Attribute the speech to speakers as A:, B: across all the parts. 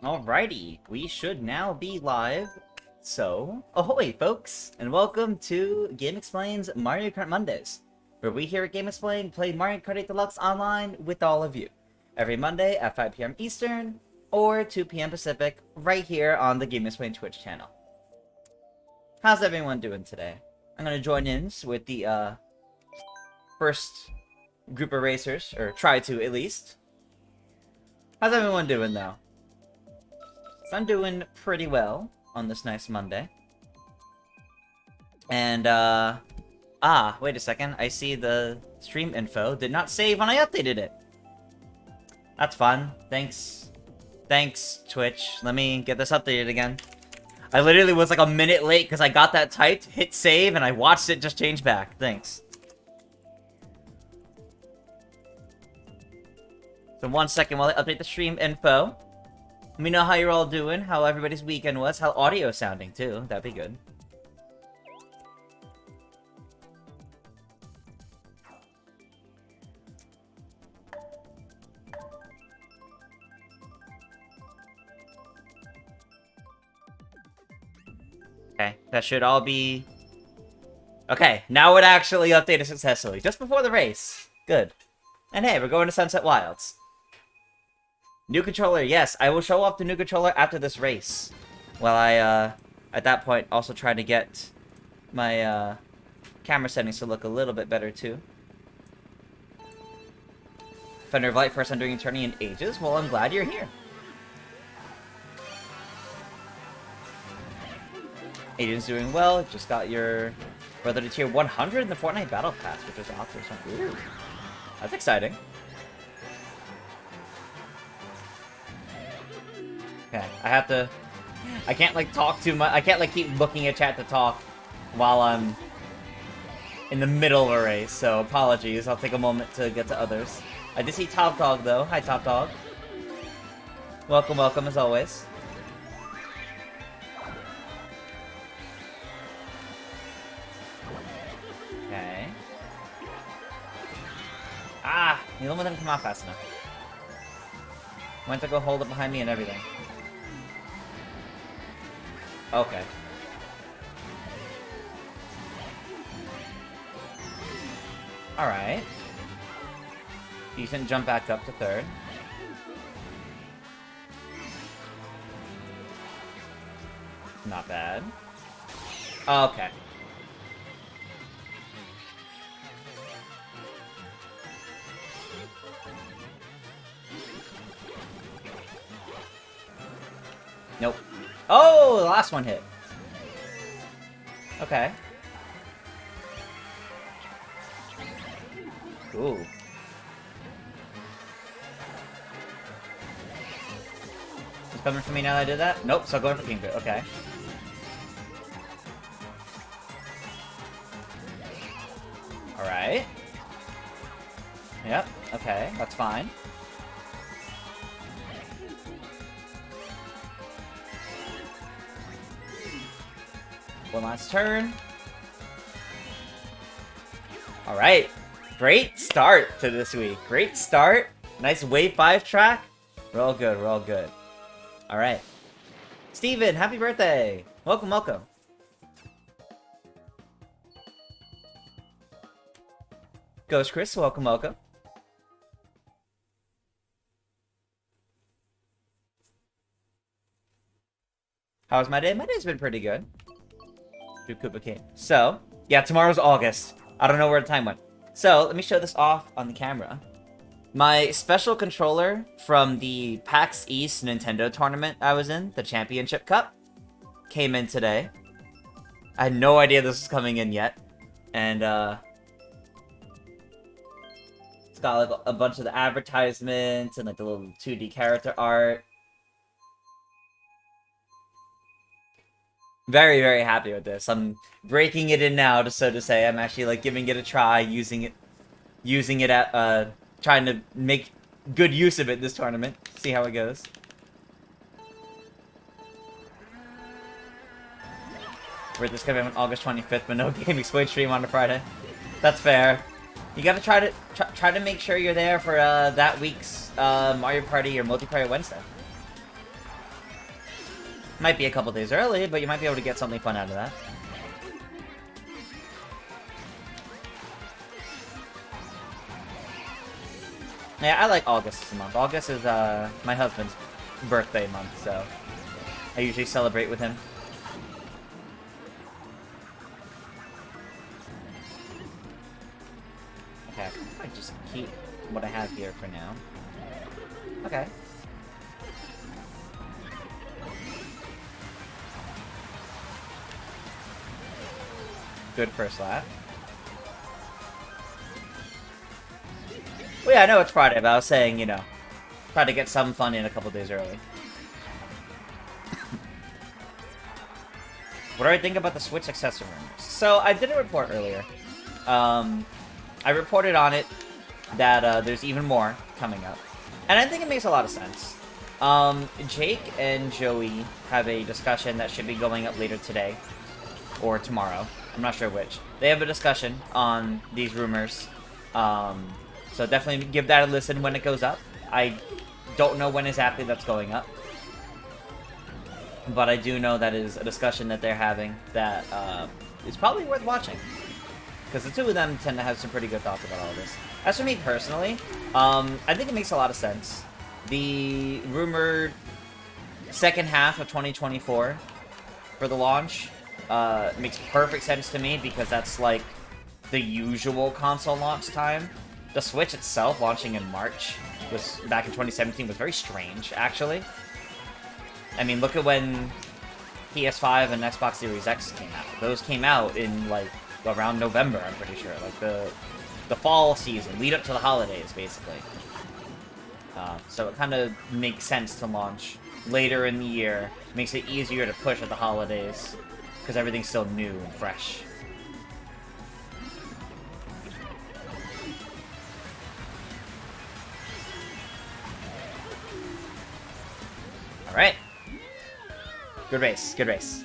A: Alrighty, we should now be live. So, ahoy folks, and welcome to Game Explain's Mario Kart Mondays, where we here at Game Explain play Mario Kart 8 Deluxe online with all of you. Every Monday at 5 p.m. Eastern, or 2 p.m. Pacific, right here on the Game Explain Twitch channel. How's everyone doing today? I'm gonna join in with the, first group of racers, or try to at least. How's everyone doing though? So I'm doing pretty well on this nice Monday. And, wait a second. I see the stream info did not save when I updated it. That's fun. Thanks. Thanks, Twitch. Let me get this updated again. I literally was like a minute late because I got that typed, hit save, and I watched it just change back. Thanks. So 1 second while I update the stream info. Let me know how you're all doing, how everybody's weekend was, how audio sounding too. That'd be good. Okay, that should all be... Okay, now it actually updated successfully, just before the race. Good. And hey, we're going to Sunset Wilds. New controller, yes, I will show off the new controller after this race. While I, at that point, also try to get my, camera settings to look a little bit better, too. Thunder of Light, first time doing Eternity in ages? Well, I'm glad you're here. Aiden's doing well, just got your brother to tier 100 in the Fortnite Battle Pass, which is awesome. Ooh, that's exciting. Okay, I can't, like, talk too much. I can't, like, keep looking at chat to talk while I'm in the middle of a race, so apologies. I'll take a moment to get to others. I did see Top Dog, though. Hi, Top Dog. Welcome, welcome, as always. Okay. Ah! The one didn't come out fast enough. Went to go hold it behind me and everything. Okay. Alright. Decent jump back up to third. Not bad. Okay. Nope. Oh, the last one hit. Okay. Ooh. It's coming for me now that I did that? Nope, so going for King Bit. Okay. Alright. Yep, okay, that's fine. One last turn. Alright. Great start to this week. Great start. Nice Wave 5 track. We're all good. We're all good. Alright. Steven, happy birthday. Welcome, welcome. Ghost Chris, welcome, welcome. How was my day? My day's been pretty good. Koopa King. So, yeah, tomorrow's August. I don't know where the time went. So, let me show this off on the camera. My special controller from the PAX East Nintendo tournament I was in, the Championship Cup, came in today. I had no idea this was coming in yet. And, it's got like a bunch of the advertisements and like the little 2D character art. Very, very happy with this. I'm breaking it in now, just so to say. I'm actually like giving it a try, using it at trying to make good use of it this tournament. See how it goes. We're this coming on August 25th, but no Game Explain stream on a Friday. That's fair. You gotta try to make sure you're there for that week's Mario Party or Multiplayer Wednesday. Might be a couple days early, but you might be able to get something fun out of that. Yeah, I like August as a month. August is my husband's birthday month, so I usually celebrate with him. Okay, I might just keep what I have here for now. Okay. Good first lap. Well, yeah, I know it's Friday, but I was saying, you know, try to get some fun in a couple days early. What do I think about the Switch accessory rumors? So, I did a report earlier. I reported on it that there's even more coming up. And I think it makes a lot of sense. Jake and Joey have a discussion that should be going up later today. Or tomorrow. I'm not sure which. They have a discussion on these rumors. So definitely give that a listen when it goes up. I don't know when exactly that's going up. But I do know that is a discussion that they're having that is probably worth watching. Because the two of them tend to have some pretty good thoughts about all of this. As for me personally, I think it makes a lot of sense. The rumored second half of 2024 for the launch makes perfect sense to me because that's like the usual console launch time. The Switch itself launching in March was back in 2017 was very strange, actually. I mean, look at when PS5 and Xbox Series X came out. Those came out in like around November, I'm pretty sure. Like the fall season, lead up to the holidays, basically. So it kind of makes sense to launch later in the year. Makes it easier to push at the holidays because everything's still new and fresh. All right. Good race. Good race.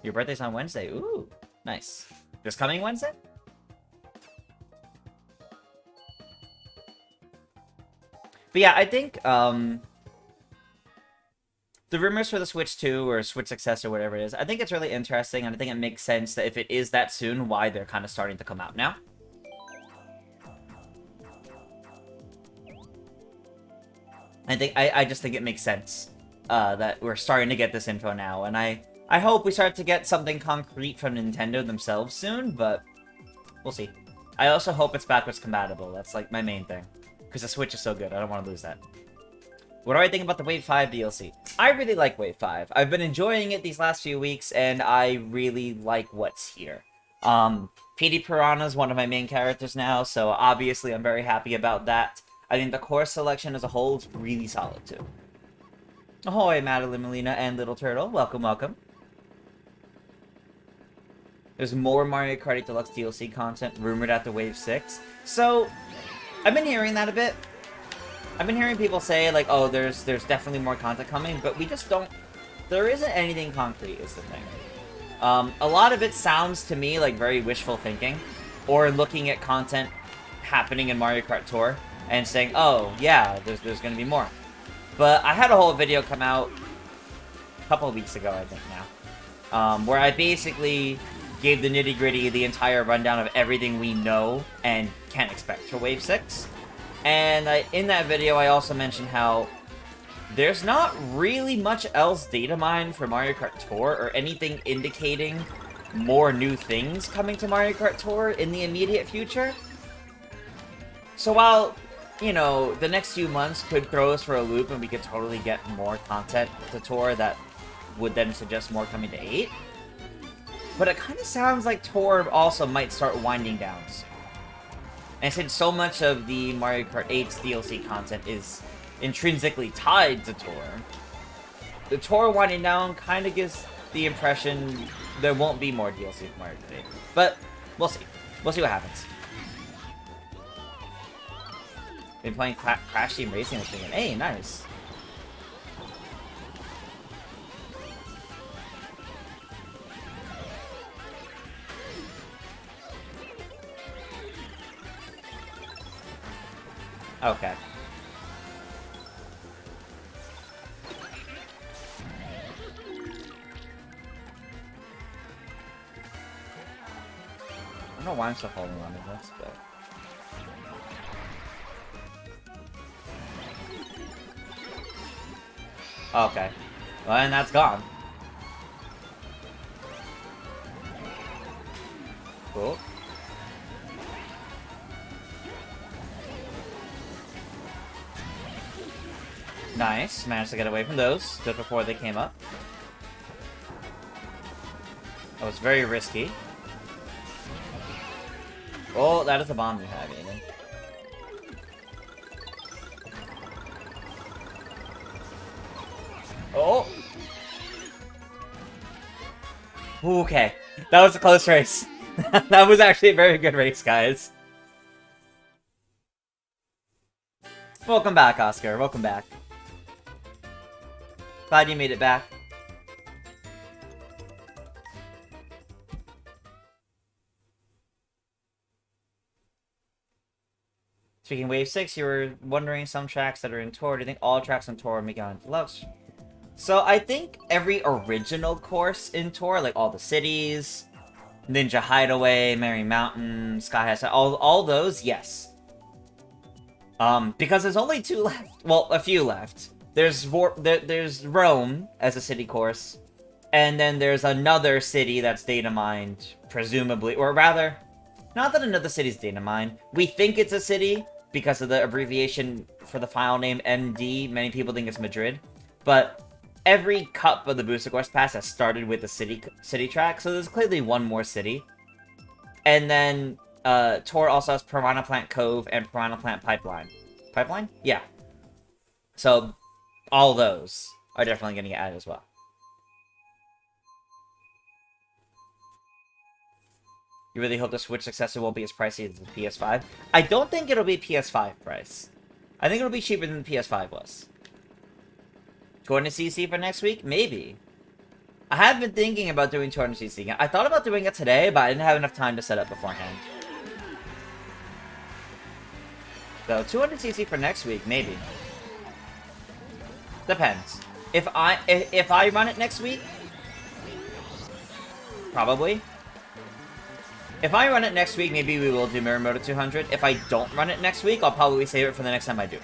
A: Your birthday's on Wednesday. Ooh, nice. This coming Wednesday? But yeah, I think the rumors for the Switch 2 or Switch Success or whatever it is, I think it's really interesting, and I think it makes sense that if it is that soon, why they're kind of starting to come out now. I just think it makes sense that we're starting to get this info now, and I hope we start to get something concrete from Nintendo themselves soon, but we'll see. I also hope it's backwards compatible. That's like my main thing. Because the Switch is so good, I don't want to lose that. What do I think about the Wave 5 DLC? I really like Wave 5. I've been enjoying it these last few weeks, and I really like what's here. PD Piranha's one of my main characters now, so obviously I'm very happy about that. I think the course selection as a whole is really solid, too. Ahoy, Madeline Molina and Little Turtle. Welcome, welcome. There's more Mario Kart 8 Deluxe DLC content rumored at the Wave 6. So, I've been hearing that a bit. I've been hearing people say, like, oh, there's definitely more content coming, but we just don't... There isn't anything concrete, is the thing. A lot of it sounds to me like very wishful thinking, or looking at content happening in Mario Kart Tour, and saying, oh, yeah, there's gonna be more. But I had a whole video come out a couple of weeks ago, I think now, where I basically gave the nitty-gritty, the entire rundown of everything we know and can expect for Wave 6. And in that video, I also mentioned how there's not really much else data mined for Mario Kart Tour or anything indicating more new things coming to Mario Kart Tour in the immediate future. So while, you know, the next few months could throw us for a loop and we could totally get more content to Tour that would then suggest more coming to 8, but it kind of sounds like Tour also might start winding down. And since so much of the Mario Kart 8's DLC content is intrinsically tied to Tour, the Tour winding down kind of gives the impression there won't be more DLC for Mario Kart 8. But we'll see. We'll see what happens. Been playing Crash Team Racing this weekend. Hey, nice. Okay. know why I'm still holding on to this, but... Okay. Well, and that's gone. Cool. Nice. Managed to get away from those just before they came up. That was very risky. Oh, that is a bomb you have, Aiden. Oh! Okay. That was a close race. That was actually a very good race, guys. Welcome back, Oscar. Welcome back. Glad you made it back. Speaking of Wave 6, you were wondering some tracks that are in Tour. Do you think all tracks in Tour make it on Deluxe? So I think every original course in Tour, like all the cities, Ninja Hideaway, Merry Mountain, Sky High, all those, yes. Because there's only 2 left. Well, a few left. There's Rome as a city course, and then there's another city that's data mined, presumably, or rather, not that another city's data mined. We think it's a city because of the abbreviation for the file name MD. Many people think it's Madrid, but every cup of the Booster Quest Pass has started with a city track, so there's clearly one more city. And then Tor also has Piranha Plant Cove and Piranha Plant Pipeline. Pipeline? Yeah. So all those are definitely going to get added as well. You really hope the Switch successor won't be as pricey as the PS5? I don't think it'll be PS5 price. I think it'll be cheaper than the PS5 was. Going to CC for next week? Maybe. I have been thinking about doing 200cc again. I thought about doing it today, but I didn't have enough time to set up beforehand. So 200cc for next week, maybe. Depends. If I run it next week, probably. If I run it next week, maybe we will do Mirror Mode at 200. If I don't run it next week, I'll probably save it for the next time I do.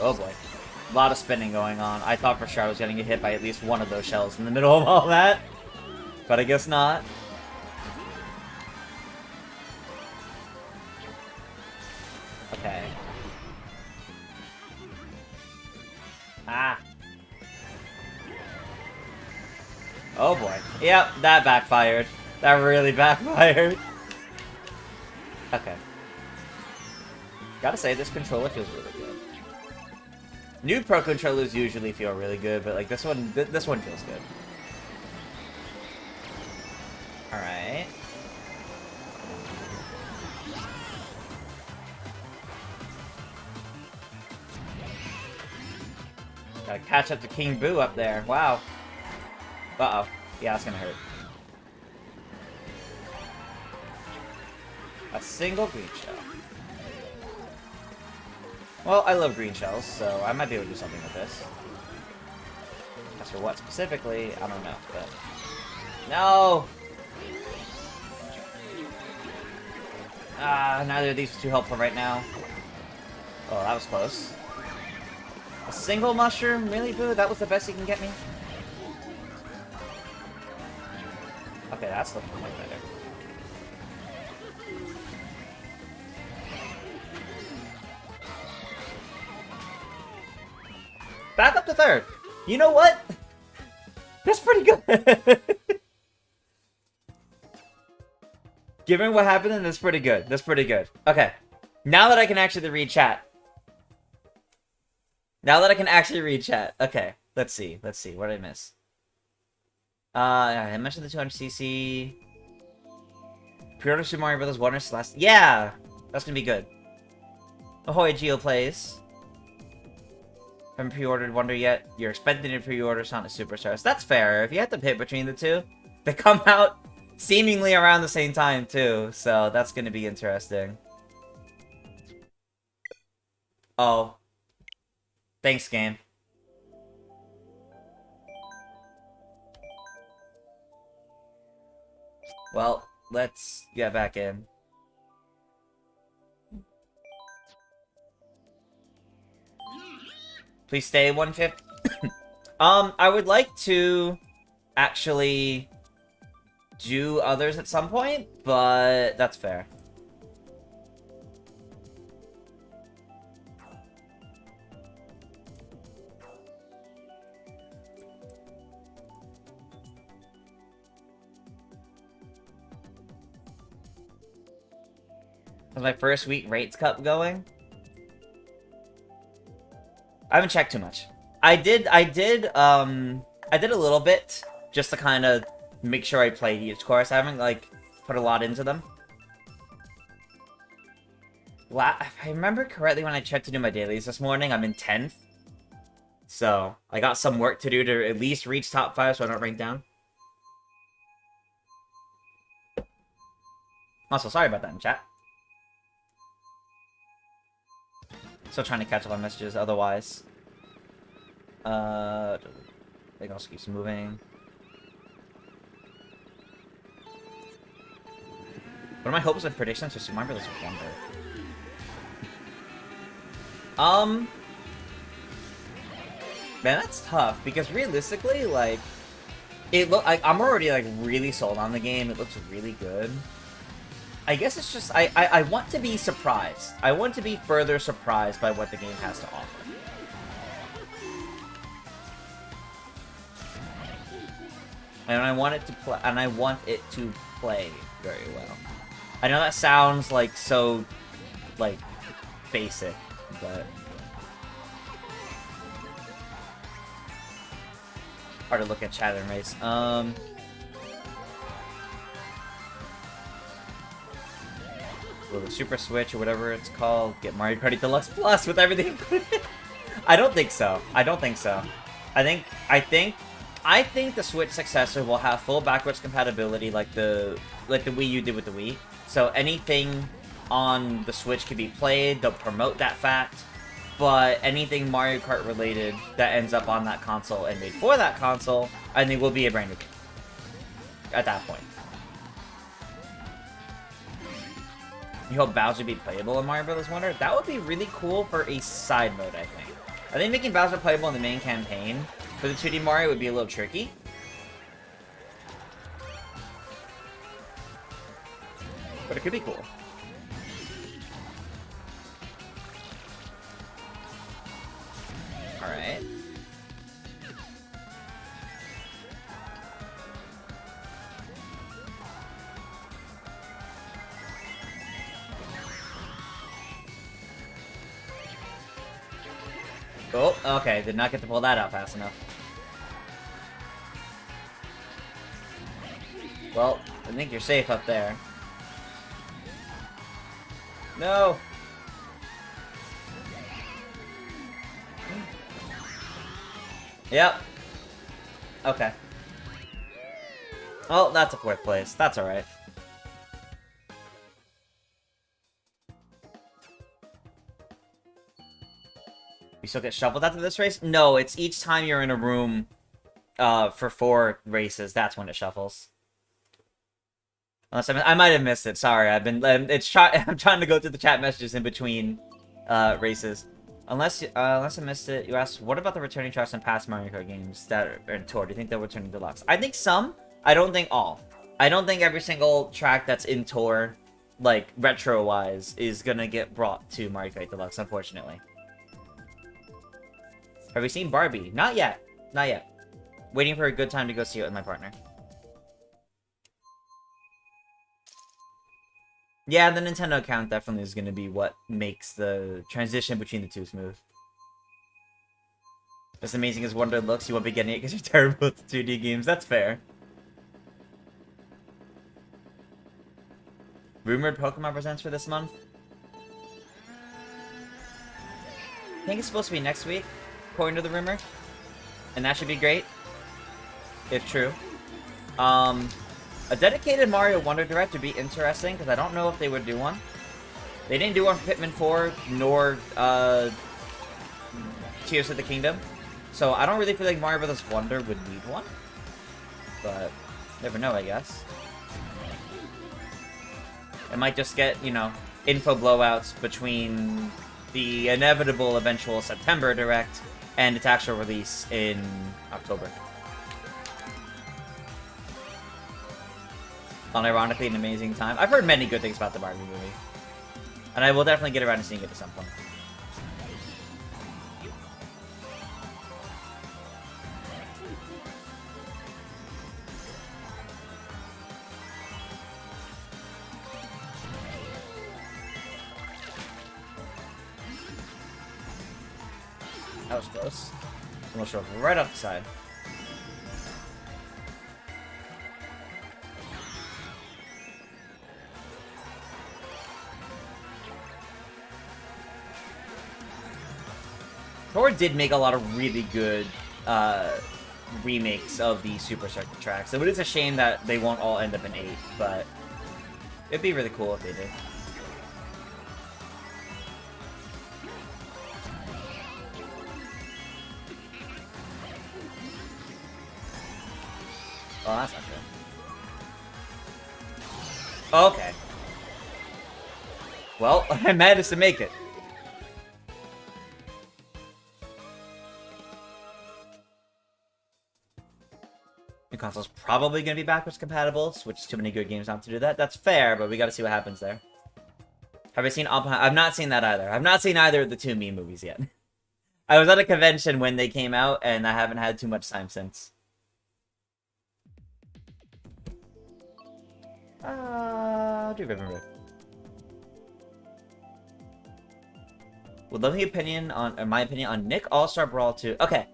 A: Oh boy. A lot of spinning going on. I thought for sure I was going to get hit by at least one of those shells in the middle of all that. But I guess not. Okay. Ah. Oh boy. Yep, that backfired. That really backfired. Okay. Gotta say, this controller feels really good. New Pro controllers usually feel really good, but like this one feels good. Alright. Gotta catch up to King Boo up there. Wow. Uh-oh. Yeah, that's gonna hurt. A single green shell. Well, I love green shells, so I might be able to do something with this. As for what specifically, I don't know, but... No! Ah, neither of these are too helpful right now. Oh, that was close. A single mushroom? Really, Boo? That was the best you can get me? Okay, that's looking way better. Back up to third. You know what? That's pretty good. Given what happened, then that's pretty good. That's pretty good. Okay. Now that I can actually read chat. Okay. Let's see. What did I miss? I mentioned the 200cc. Pre-order Super Mario Bros. Wonder Slash. Yeah! That's gonna be good. Ahoy, Geo plays. Haven't pre-ordered Wonder yet. You're expecting to pre-order Sonic Superstars. That's fair. If you have to pick between the two, they come out seemingly around the same time too, so that's gonna be interesting. Oh. Thanks, game. Well, let's get back in. Please stay 150. I would like to actually do others at some point, but that's fair. Was my first week rates cup going? I haven't checked too much. I did a little bit just to kind of make sure I played each course. I haven't like put a lot into them. If I remember correctly, when I checked to do my dailies this morning, I'm in 10th. So I got some work to do to at least reach top 5 so I don't rank down. Also, sorry about that in chat. Still trying to catch up on messages otherwise. I think also keeps moving. What are my hopes and predictions for Super Mario Bros. Wonder? Man, that's tough because realistically, like, I'm already like really sold on the game. It looks really good. I guess it's just I want to be surprised. I want to be further surprised by what the game has to offer. And I want it to play, and I want it to play very well. I know that sounds like so, like, basic, but hard to look at chat and race. Will the Super Switch or whatever it's called get Mario Kart Deluxe Plus with everything included? I don't think so. I don't think so. I think the Switch successor will have full backwards compatibility like the Wii U did with the Wii. So anything on the Switch can be played. They'll promote that fact. But anything Mario Kart related that ends up on that console and made for that console, I think will be a brand new game at that point. You hope Bowser be playable in Mario Bros. Wonder? That would be really cool for a side mode, I think. I think making Bowser playable in the main campaign for the 2D Mario would be a little tricky. But it could be cool. Alright. Oh, okay. Did not get to pull that out fast enough. Well, I think you're safe up there. No! Yep. Okay. Oh, that's a 4th place. That's alright. You still get shuffled after this race? No, it's each time you're in a room for 4 races, that's when it shuffles. Unless I might have missed it. Sorry, I've been I'm trying to go through the chat messages in between races. Unless I missed it, you asked what about the returning tracks in past Mario Kart games that are in Tour? Do you think they'll return in Deluxe? I think some. I don't think all. I don't think every single track that's in Tour, like retro-wise, is gonna get brought to Mario Kart Deluxe. Unfortunately. Have we seen Barbie? Not yet. Not yet. Waiting for a good time to go see it with my partner. Yeah, the Nintendo account definitely is going to be what makes the transition between the two smooth. As amazing as Wonder looks, you won't be getting it because you're terrible at the 2D games. That's fair. Rumored Pokemon Presents for this month? I think it's supposed to be next week, according to the rumor. And that should be great. If true. A dedicated Mario Wonder Direct would be interesting, because I don't know if they would do one. They didn't do one for Pikmin 4, nor Tears of the Kingdom. So I don't really feel like Mario Bros. Wonder would need one. But, never know, I guess. It might just get, you know, info blowouts between the inevitable eventual September Direct and its actual release in October. Unironically, an amazing time. I've heard many good things about the Barbie movie. And I will definitely get around to seeing it at some point. That was close. Almost drove right off the side. Thor did make a lot of really good remakes of the Super Circuit tracks. So it is a shame that they won't all end up in 8, but it'd be really cool if they did. Oh, that's not good. Okay. Well, I managed to make it. New console's probably going to be backwards compatible, switch too many good games not to do that. That's fair, but we got to see what happens there. Have I seen Oppenheimer? I've not seen that either. I've not seen either of the two Mii movies yet. I was at a convention when they came out, and I haven't had too much time since. Do you remember? Would love the opinion on, or my opinion on Nick All-Star Brawl 2. Okay.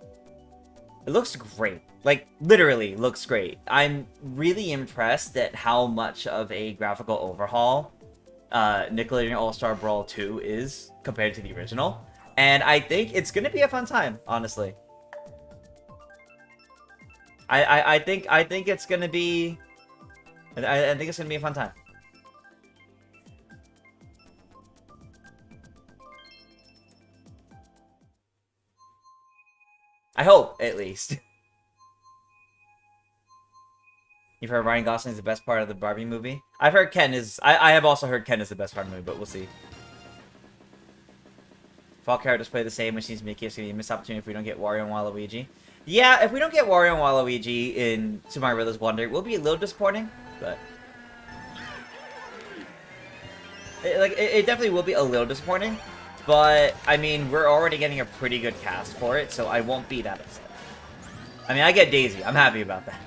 A: It looks great. Like, literally looks great. I'm really impressed at how much of a graphical overhaul Nickelodeon All-Star Brawl 2 is compared to the original. And I think it's gonna be a fun time, honestly. I think it's gonna be... I think it's gonna be a fun time. I hope, at least. You've heard Ryan Gosling is the best part of the Barbie movie? I've heard Ken is... I have also heard Ken is the best part of the movie, but we'll see. If all characters play the same, which seems to make it a missed opportunity if we don't get Wario and Waluigi. Yeah, if we don't get Wario and Waluigi in Super Mario Bros. Wonder, it will be a little disappointing, but... It definitely will be a little disappointing, but, I mean, we're already getting a pretty good cast for it, so I won't be that upset. I mean, I get Daisy. I'm happy about that.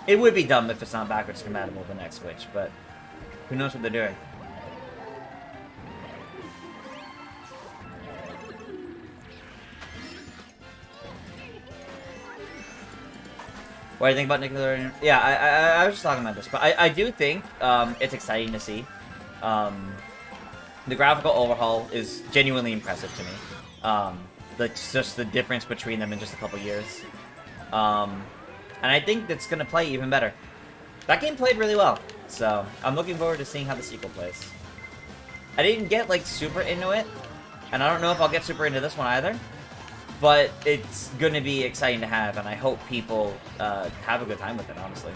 A: It would be dumb if it's not backwards compatible with the next Switch, but who knows what they're doing. What do you think about Nickelodeon? Yeah, I was just talking about this, but I do think it's exciting to see. The graphical overhaul is genuinely impressive to me. Just the difference between them in just a couple years. And I think that's going to play even better. That game played really well, so I'm looking forward to seeing how the sequel plays. I didn't get, like, super into it, and I don't know if I'll get super into this one either. But it's going to be exciting to have, and I hope people have a good time with it, honestly.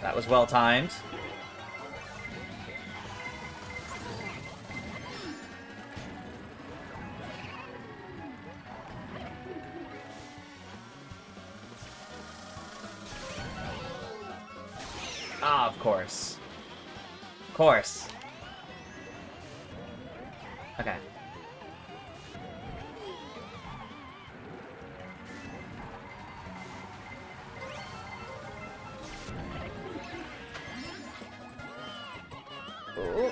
A: That was well timed. Ah, of course. Of course. Okay. Ooh.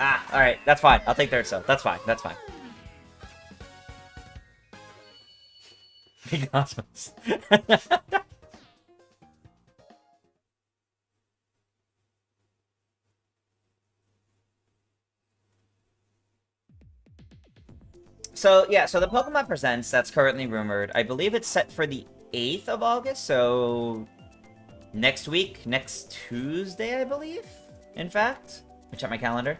A: Ah, alright, that's fine. I'll take third so. That's fine, that's fine. Big cosmos. So, yeah, so the Pokemon Presents that's currently rumored, I believe it's set for the 8th of August, so next week, next Tuesday, I believe, in fact. Let me check my calendar.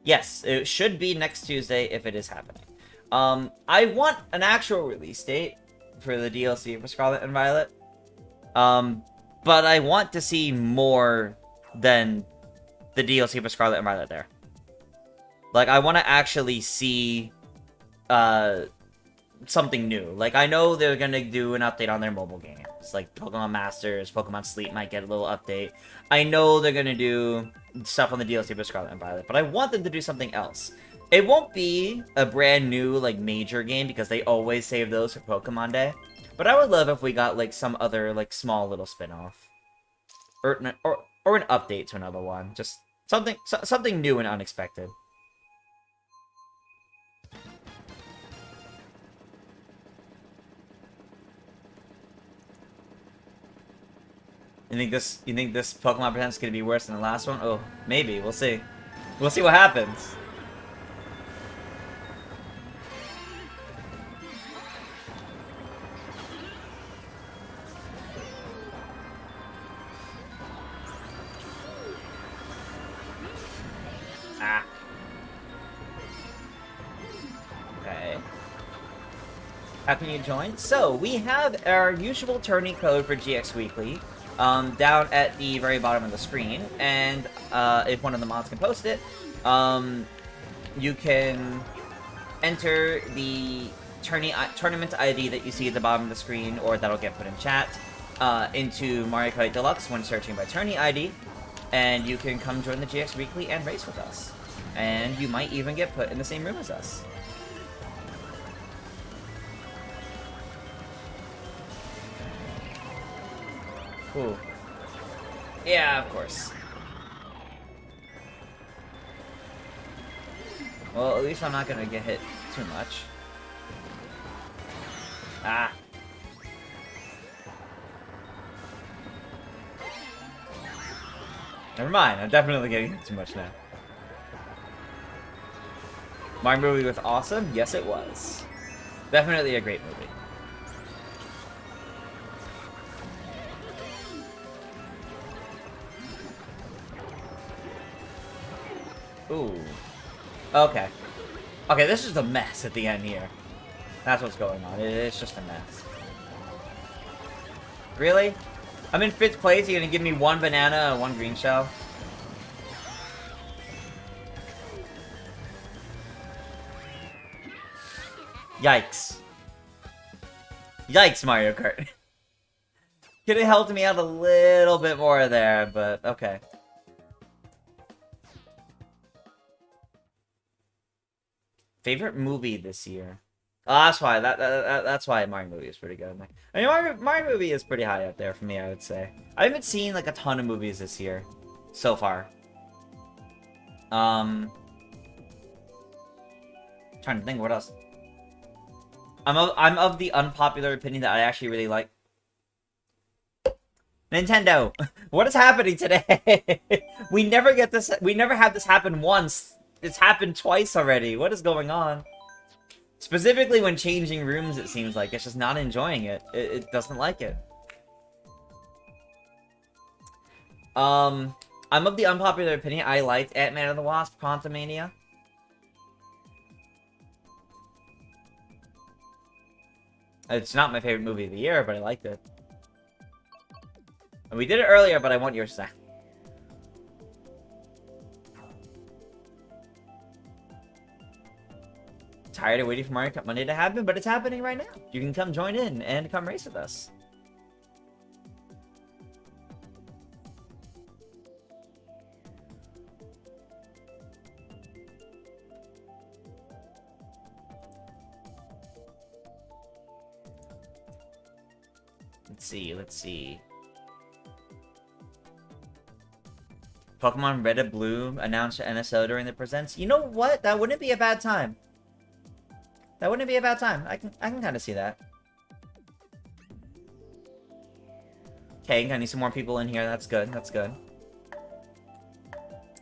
A: Yes, it should be next Tuesday if it is happening. I want an actual release date for the DLC for Scarlet and Violet. But I want to see more than the DLC for Scarlet and Violet there. Like, I want to actually see, something new. Like, I know they're gonna do an update on their mobile games. Like, Pokemon Masters, Pokemon Sleep might get a little update. I know they're gonna do stuff on the DLC for Scarlet and Violet, but I want them to do something else. It won't be a brand new, like, major game, because they always save those for Pokemon Day. But I would love if we got, like, some other, like, small little spin-off. Or an update to another one. Just something new and unexpected. You think this Pokemon Presents is gonna be worse than the last one? Oh, maybe. We'll see. We'll see what happens. Ah. Okay. How can you join? So, we have our usual tourney code for GX Weekly. Down at the very bottom of the screen, and if one of the mods can post it, you can enter the tournament ID that you see at the bottom of the screen, or that'll get put in chat, into Mario Kart Deluxe when searching by tourney ID, and you can come join the GX Weekly and race with us. And you might even get put in the same room as us. Ooh. Yeah, of course. Well, at least I'm not gonna get hit too much. Ah. Never mind, I'm definitely getting hit too much now. My movie was awesome? Yes, it was. Definitely a great movie. Ooh. Okay. Okay, this is a mess at the end here. That's what's going on. It's just a mess. Really? I'm in 5th place, you're gonna give me 1 banana and 1 green shell? Yikes. Yikes, Mario Kart. Could have helped me out a little bit more there, but okay. Favorite movie this year? Oh, that's why. That's why Mario movie is pretty good. I mean, Mario movie is pretty high up there for me, I would say. I haven't seen like a ton of movies this year, so far. Trying to think what else. I'm of the unpopular opinion that I actually really like Nintendo. What is happening today? We never get this. We never have this happen once. It's happened twice already. What is going on? Specifically when changing rooms, it seems like. It's just not enjoying it. It doesn't like it. I'm of the unpopular opinion. I liked Ant-Man and the Wasp: Quantumania. It's not my favorite movie of the year, but I liked it. And we did it earlier, but I want your side. Tired of waiting for Mario Kart Monday to happen, but it's happening right now. You can come join in and come race with us. Let's see. Pokemon Red and Blue announced NSO during the presents. You know what? That wouldn't be a bad time. That wouldn't be a bad time. I can kind of see that. Okay, I need some more people in here. That's good. That's good.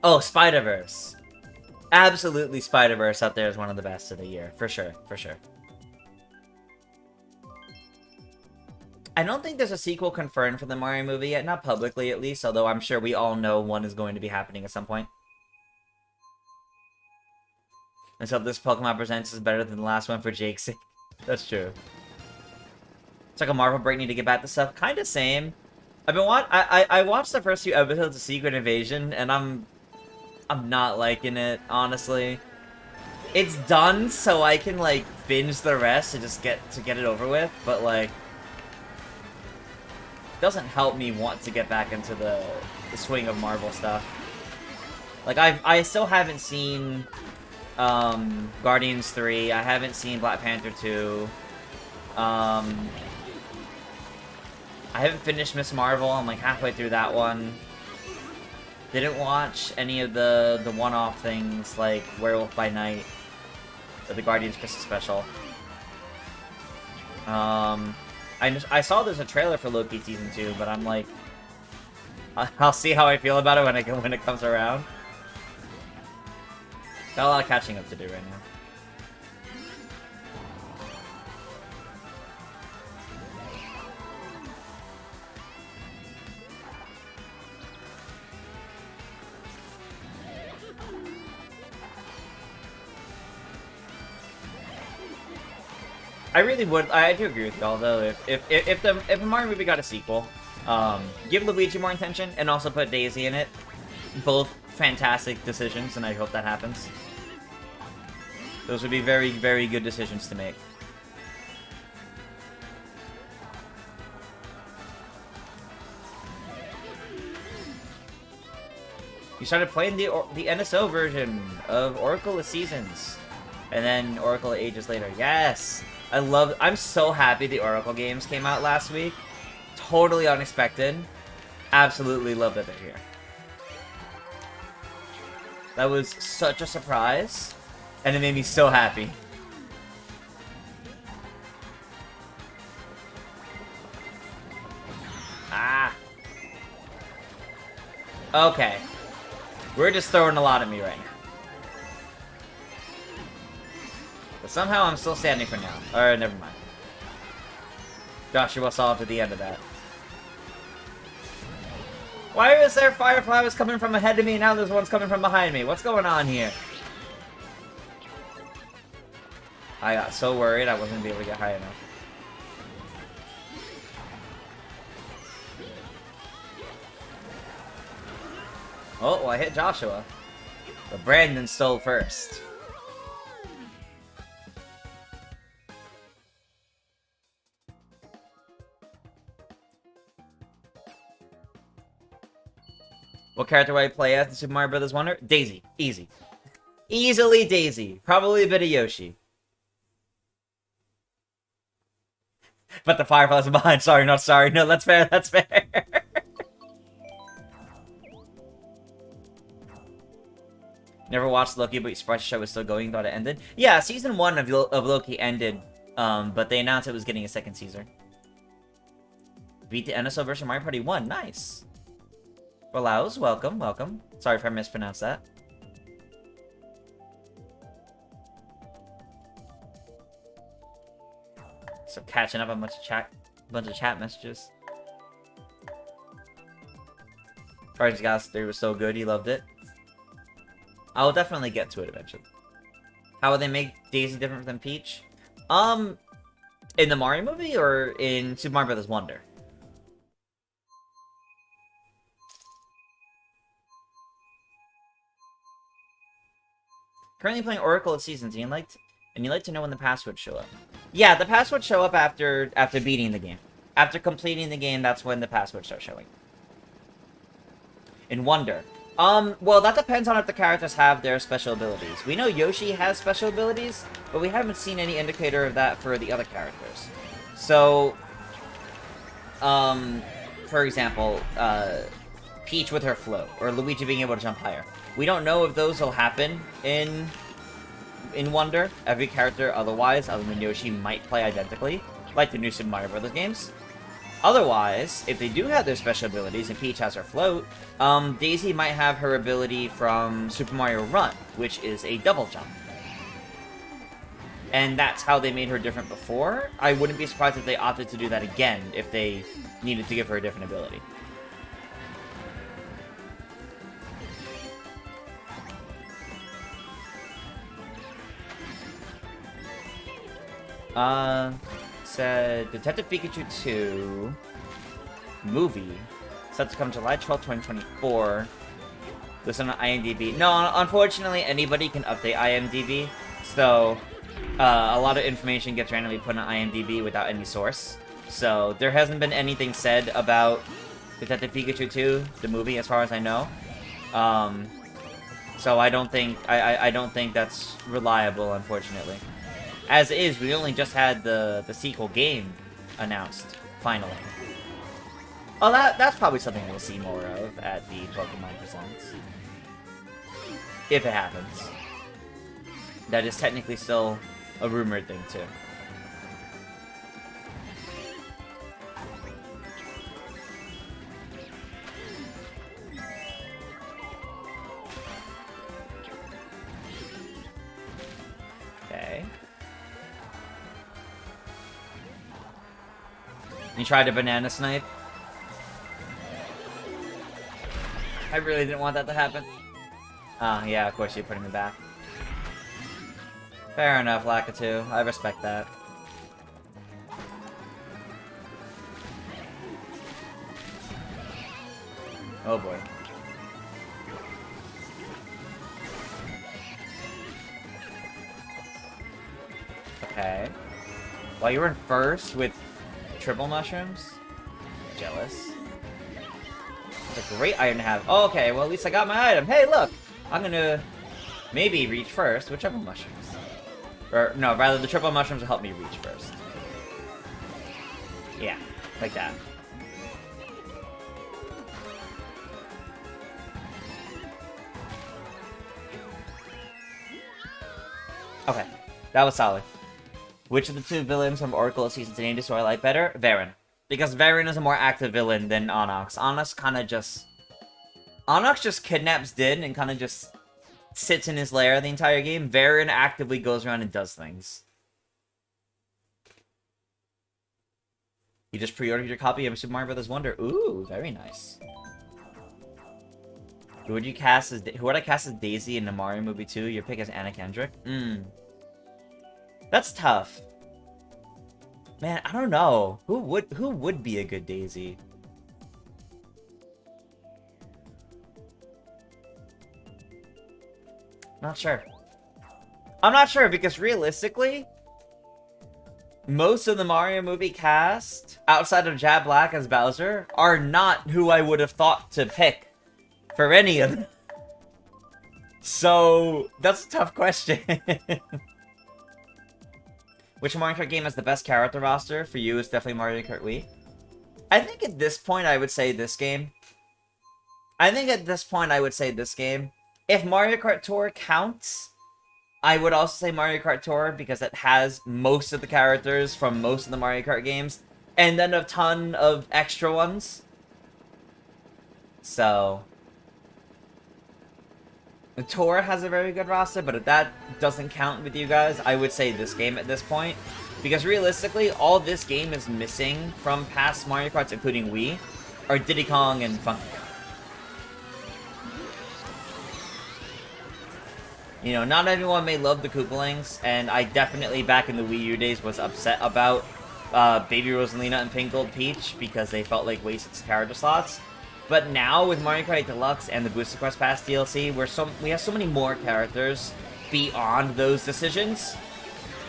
A: Oh, Spider-Verse. Absolutely, Spider-Verse out there is one of the best of the year. For sure. For sure. I don't think there's a sequel confirmed for the Mario movie yet. Not publicly, at least. Although I'm sure we all know one is going to be happening at some point. And so this Pokemon Presents is better than the last one for Jake's sake. That's true. It's like a Marvel break, need to get back to stuff. Kind of same. I've been I watched the first few episodes of Secret Invasion, and I'm not liking it, honestly. It's done so I can like binge the rest and just get it over with, but like doesn't help me want to get back into the swing of Marvel stuff. Like I still haven't seen Guardians 3. I haven't seen Black Panther 2. I haven't finished Miss Marvel. I'm like halfway through that one. Didn't watch any of the one-off things like Werewolf by Night or the Guardians Christmas special. I saw there's a trailer for Loki Season 2, but I'm like, I'll see how I feel about it when it comes around. Got a lot of catching up to do right now. I really would. I do agree with y'all though. If the Mario movie got a sequel, give Luigi more attention and also put Daisy in it. Both fantastic decisions, and I hope that happens. Those would be very, very good decisions to make. You started playing the NSO version of Oracle of Seasons, and then Oracle of Ages later. Yes. I'm so happy the Oracle games came out last week. Totally unexpected. Absolutely love that they're here. That was such a surprise, and it made me so happy. Ah. Okay. We're just throwing a lot at me right now. But somehow I'm still standing for now. Alright, never mind. Joshua saw to the end of that. Why is there fireflies coming from ahead of me and now there's one's coming from behind me? What's going on here? I got so worried I wasn't going to be able to get high enough. Oh, well, I hit Joshua. But Brandon stole first. What character would I play as in Super Mario Bros. Wonder? Daisy. Easy. Easily Daisy. Probably a bit of Yoshi. But the fireflies are behind. Sorry, not sorry. No, that's fair. That's fair. Never watched Loki, but your surprised the show was still going. Thought it ended. Yeah, season 1 of Loki ended, but they announced it was getting a second season. Beat the NSO version of Mario Party 1. Nice. Relaus, welcome, welcome. Sorry if I mispronounced that. So catching up on a bunch of chat messages. Guardians of the Galaxy 3 was so good, he loved it. I'll definitely get to it eventually. How would they make Daisy different than Peach? In the Mario movie or in Super Mario Bros. Wonder? Currently playing Oracle of Seasons, and you like to know when the passwords show up. Yeah, the passwords show up after beating the game. After completing the game, that's when the passwords start showing. In Wonder. Well, that depends on if the characters have their special abilities. We know Yoshi has special abilities, but we haven't seen any indicator of that for the other characters. So, for example, Peach with her float, or Luigi being able to jump higher. We don't know if those will happen in Wonder. Every character otherwise, other than Yoshi, might play identically, like the new Super Mario Bros. Games. Otherwise, if they do have their special abilities and Peach has her float, Daisy might have her ability from Super Mario Run, which is a double jump. And that's how they made her different before. I wouldn't be surprised if they opted to do that again if they needed to give her a different ability. Said Detective Pikachu 2 movie set to come July 12th, 2024. Listen on IMDb. No, unfortunately, anybody can update IMDb, so a lot of information gets randomly put on IMDb without any source. So there hasn't been anything said about Detective Pikachu 2, the movie, as far as I know. So I don't think I don't think that's reliable, unfortunately. As is, we only just had the sequel game announced, finally. Oh, that's probably something we'll see more of at the Pokemon Presents. If it happens. That is technically still a rumored thing, too. Okay. You tried a banana snipe? I really didn't want that to happen. Oh, yeah, of course you're putting me back. Fair enough, Lakitu. I respect that. Oh boy. Okay. Well, you were in first with triple mushrooms? Jealous. It's a great item to have. Oh, okay, well at least I got my item. Hey, look! I'm gonna maybe reach first with triple mushrooms. Or, no, rather the triple mushrooms will help me reach first. Yeah, like that. Okay, that was solid. Which of the two villains from Oracle of Season 10 do I like better? Varen. Because Varen is a more active villain than Onyx. Onyx just kidnaps Din and kind of just sits in his lair the entire game. Varen actively goes around and does things. You just pre-ordered your copy of Super Mario Bros. Wonder. Ooh, very nice. Who would I cast as Daisy in the Mario movie 2? Your pick is Anna Kendrick? That's tough. Man, I don't know. Who would be a good Daisy? Not sure. I'm not sure because realistically, most of the Mario movie cast, outside of Jack Black as Bowser, are not who I would have thought to pick for any of them. So, that's a tough question. Which Mario Kart game has the best character roster? For you, it's definitely Mario Kart Wii. I think at this point, I would say this game. If Mario Kart Tour counts, I would also say Mario Kart Tour because it has most of the characters from most of the Mario Kart games, and then a ton of extra ones. So, the Tour has a very good roster, but if that doesn't count with you guys, I would say this game at this point. Because realistically, all this game is missing from past Mario Karts, including Wii, are Diddy Kong and Funky Kong. You know, not everyone may love the Koopalings, and I definitely, back in the Wii U days, was upset about Baby Rosalina and Pink Gold Peach, because they felt like wasted character slots. But now, with Mario Kart 8 Deluxe and the Booster Quest Pass DLC, we have so many more characters beyond those decisions,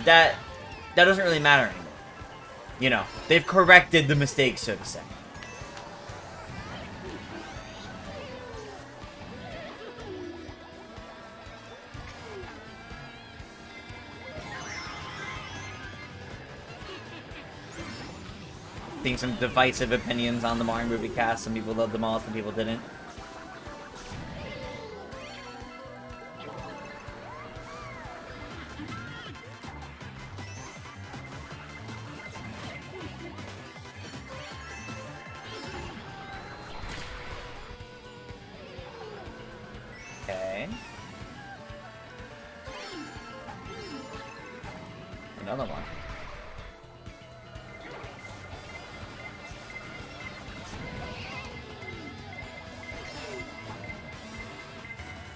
A: that doesn't really matter anymore. You know, they've corrected the mistakes, so to say. Some divisive opinions on the Mario movie cast. Some people loved them all, some people didn't.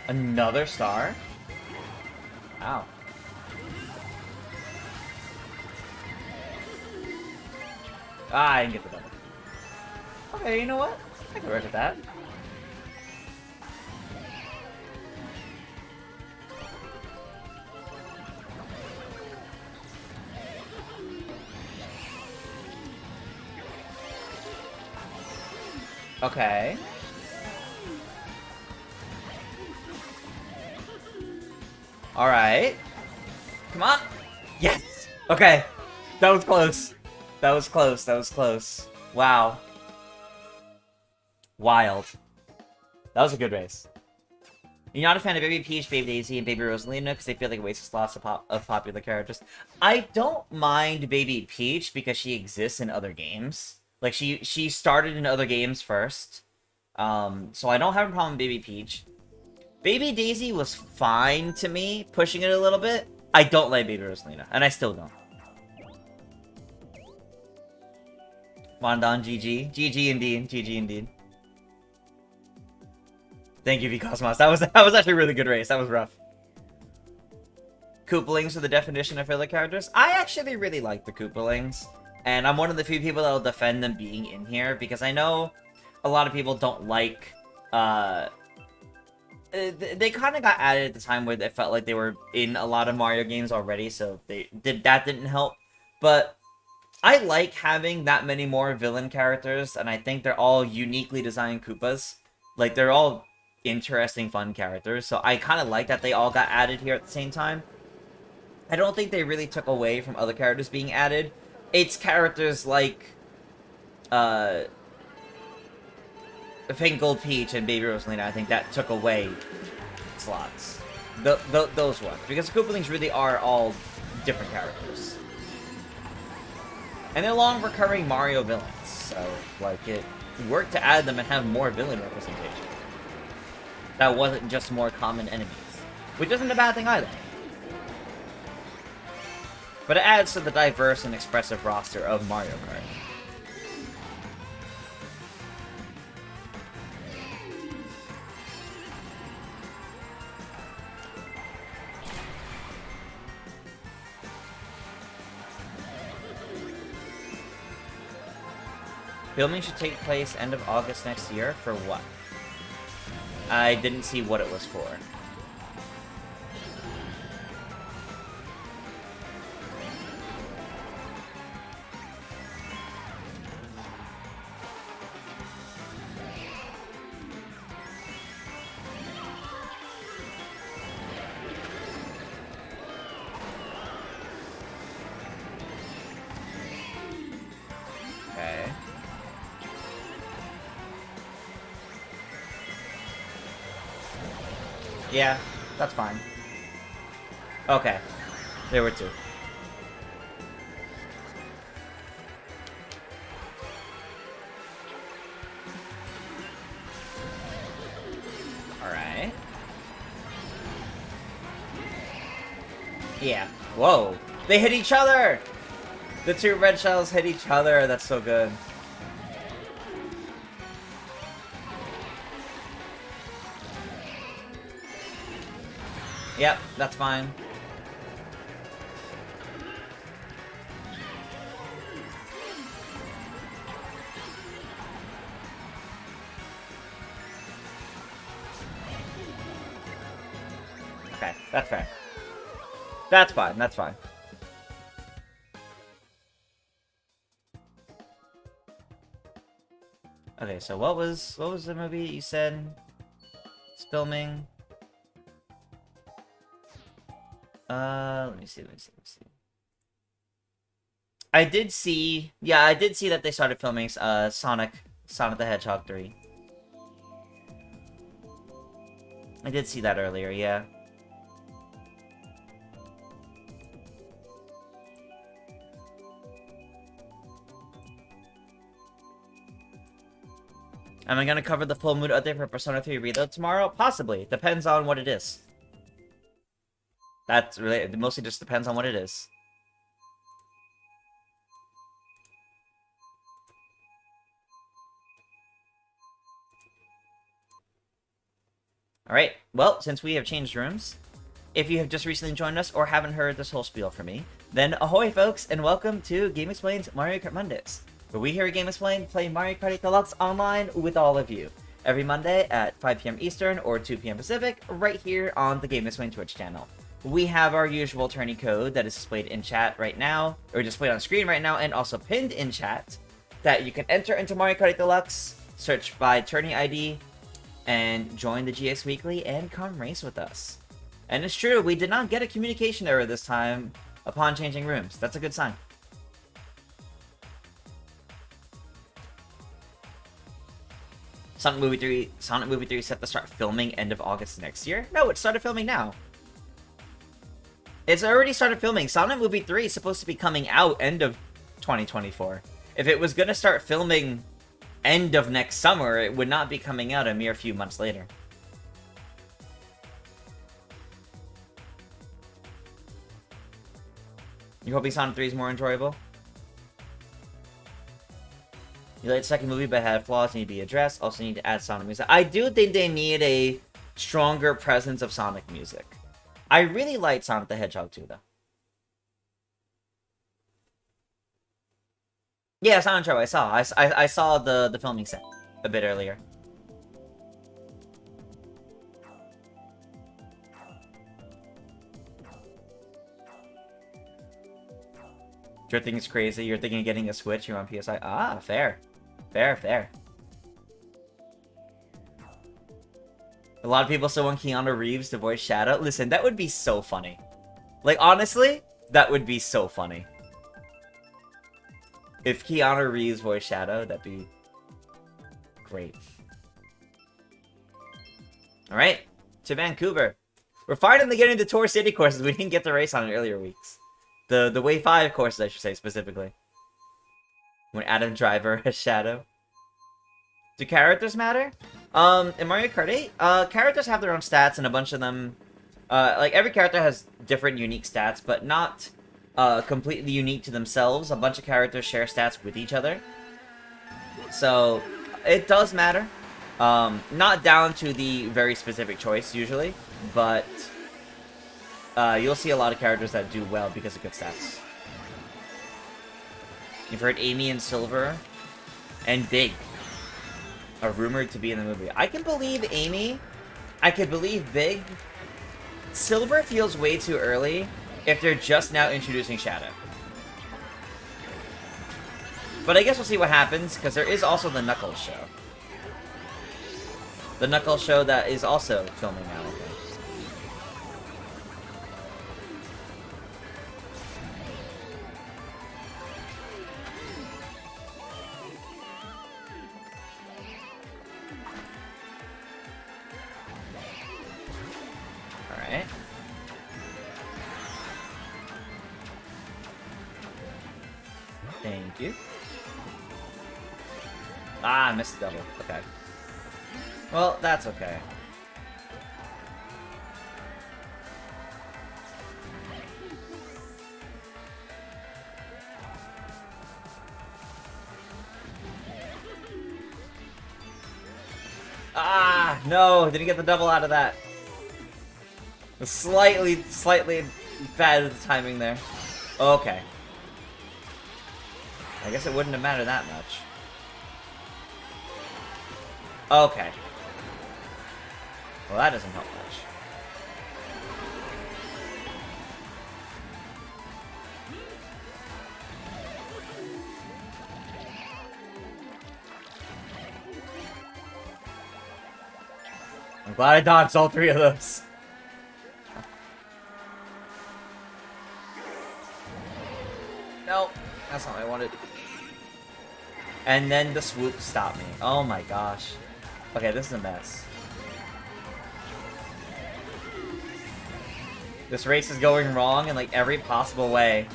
A: Another star? Wow. Ah, I didn't get the double. Okay, you know what? I can work with that. Okay. Alright. Come on! Yes! Okay. That was close. That was close. That was close. Wow. Wild. That was a good race. You're not a fan of Baby Peach, Baby Daisy, and Baby Rosalina because they feel like wastes lots of popular characters. I don't mind Baby Peach because she exists in other games. Like, she started in other games first. So I don't have a problem with Baby Peach. Baby Daisy was fine to me, pushing it a little bit. I don't like Baby Rosalina, and I still don't. Mondon, GG. GG indeed. GG indeed. Thank you, V-Cosmos. That was actually a really good race. That was rough. Koopalings are the definition of filler characters. I actually really like the Koopalings. And I'm one of the few people that will defend them being in here, because I know a lot of people don't like, they kind of got added at the time where it felt like they were in a lot of Mario games already, so that didn't help. But I like having that many more villain characters, and I think they're all uniquely designed Koopas. Like, they're all interesting, fun characters, so I kind of like that they all got added here at the same time. I don't think they really took away from other characters being added. It's characters like, Pink Gold Peach and Baby Rosalina, I think that took away slots. Those ones. Because the Koopalings really are all different characters. And they're long recurring Mario villains, so, like, it worked to add them and have more villain representation. That wasn't just more common enemies. Which isn't a bad thing either. But it adds to the diverse and expressive roster of Mario Kart. Filming should take place end of August next year. For what? I didn't see what it was for. Okay. Yeah, that's fine. Okay. There were two. Alright. Yeah. Whoa. They hit each other! The two red shells hit each other. That's so good. Yep, that's fine. Okay, that's fair. That's fine, that's fine. Okay, so what was the movie you said it's filming? Let me see. I did see that they started filming Sonic the Hedgehog 3. I did see that earlier, yeah. Am I gonna cover the full mood update for Persona 3 Reload tomorrow? Possibly. Depends on what it is. That's really, it mostly just depends on what it is. Alright, well, since we have changed rooms, if you have just recently joined us or haven't heard this whole spiel from me, then ahoy folks, and welcome to Game Explain's Mario Kart Mondays, where we here at Game Explain play Mario Kart 8 Deluxe online with all of you, every Monday at 5 p.m. Eastern or 2 p.m. Pacific, right here on the Game Explain Twitch channel. We have our usual tourney code that is displayed in chat right now, or displayed on screen right now, and also pinned in chat, that you can enter into Mario Kart 8 Deluxe, search by tourney ID, and join the GX Weekly and come race with us. And it's true, we did not get a communication error this time upon changing rooms. That's a good sign. Sonic Movie 3 set to start filming end of August next year? No, it started filming now. It's already started filming. Sonic Movie 3 is supposed to be coming out end of 2024. If it was gonna start filming end of next summer, it would not be coming out a mere few months later. You hoping Sonic 3 is more enjoyable? You like the second movie but had flaws need to be addressed. Also need to add Sonic music. I do think they need a stronger presence of Sonic music. I really liked Sonic the Hedgehog 2 though. Yeah, Sonic Show I saw. I saw the filming set a bit earlier. Drifting is crazy. You're thinking of getting a Switch. You're on PSI. Ah, fair. Fair. A lot of people still want Keanu Reeves to voice Shadow. Listen, that would be so funny. Like, honestly, that would be so funny. If Keanu Reeves voiced Shadow, that'd be great. Alright, to Vancouver. We're finally getting the Tour City courses we didn't get to race on in earlier weeks. The Way 5 courses, I should say, specifically. When Adam Driver has Shadow. Do characters matter? In Mario Kart 8, characters have their own stats, and a bunch of them... like, every character has different unique stats, but not... completely unique to themselves. A bunch of characters share stats with each other. So, it does matter. Not down to the very specific choice, usually. But, you'll see a lot of characters that do well because of good stats. You've heard Amy and Silver and Big are rumored to be in the movie. I can believe Amy. I can believe Big. Silver feels way too early if they're just now introducing Shadow. But I guess we'll see what happens, because there is also the Knuckles show. The Knuckles show that is also filming now, I think. Alright. Thank you. Ah, I missed the double. Okay. Well, that's okay. Ah, no, didn't get the double out of that. Slightly bad at the timing there. Okay. I guess it wouldn't have mattered that much. Okay. Well, that doesn't help much. I'm glad I dodged all three of those. Nope, that's not what I wanted. And then the swoop stopped me. Oh my gosh. Okay, this is a mess. This race is going wrong in like every possible way.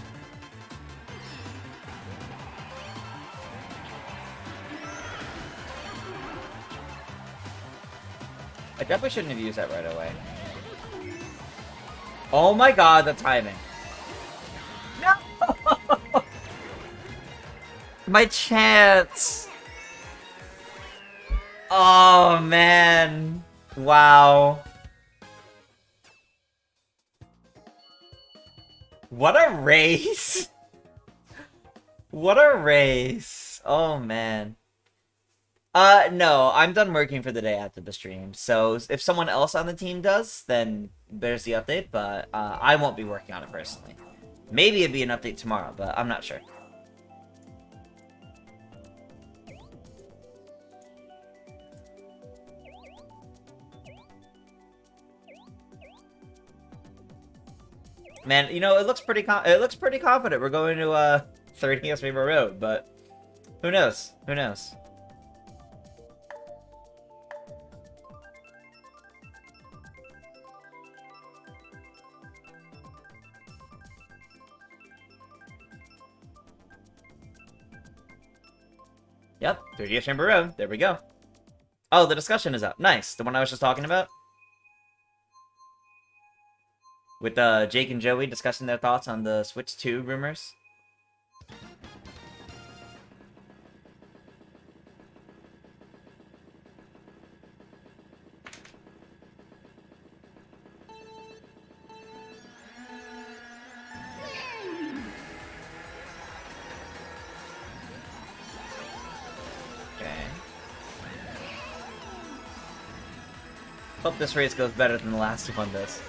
A: I definitely shouldn't have used that right away. Oh my god, the timing. No! My chance! Oh man! Wow. What a race! What a race! Oh, man. No, I'm done working for the day after the stream. So if someone else on the team does, then there's the update, but I won't be working on it personally. Maybe it'd be an update tomorrow, but I'm not sure. Man, you know, it looks pretty confident. We're going to 30th Rainbow Road, but who knows? Who knows? Yep, 30th Rainbow Road. There we go. Oh, the discussion is up. Nice. The one I was just talking about? With Jake and Joey discussing their thoughts on the Switch 2 rumors. Hope this race goes better than the last one does.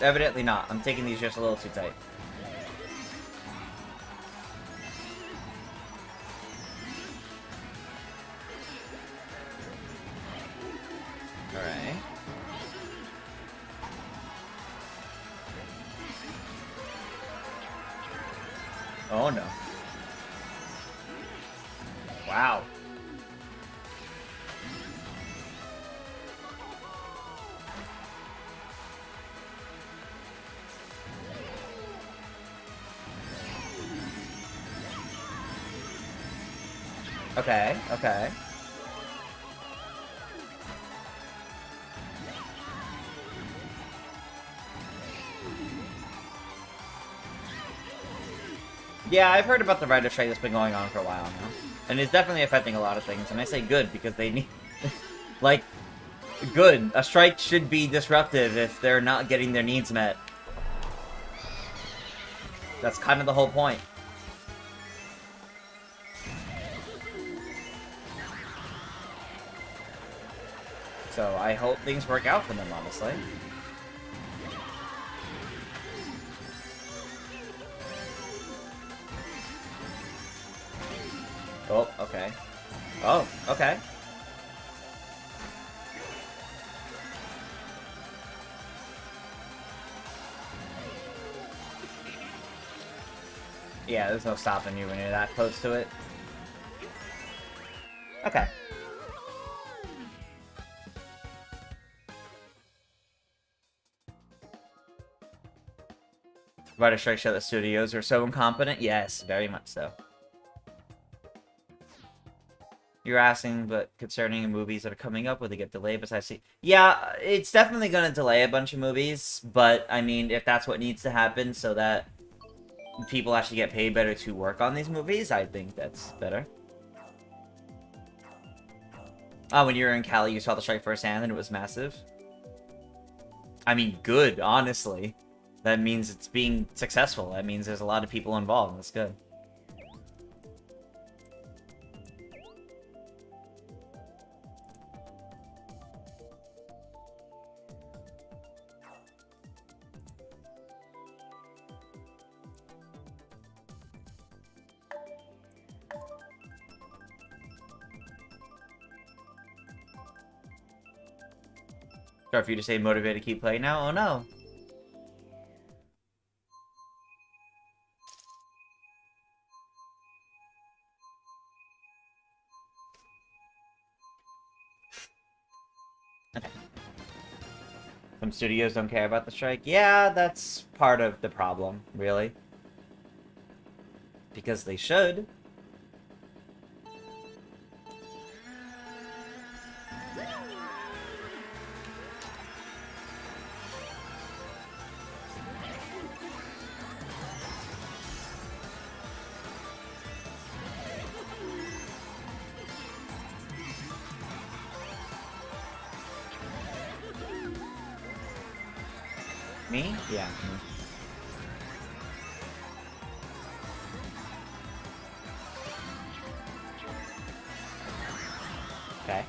A: Evidently not. I'm taking these just a little too tight. Alright. Oh no. Wow. Okay, okay. Yeah, I've heard about the writer strike that's been going on for a while now. And it's definitely affecting a lot of things. And I say good because they need... like, good. A strike should be disruptive if they're not getting their needs met. That's kind of the whole point. So I hope things work out for them, honestly. Oh, okay. Oh, okay. Yeah, there's no stopping you when you're that close to it. Okay. Writer strike show that studios are so incompetent? Yes, very much so. You're asking, but concerning movies that are coming up, will they get delayed besides yeah, it's definitely going to delay a bunch of movies, but, I mean, if that's what needs to happen so that people actually get paid better to work on these movies, I think that's better. Oh, when you were in Cali, you saw the strike firsthand and it was massive? I mean, good, honestly. That means it's being successful. That means there's a lot of people involved. That's good. Start for you to stay motivated to keep playing now? Oh no. Okay. Some studios don't care about the strike. Yeah, that's part of the problem, really. Because they should. Me? Yeah. Okay.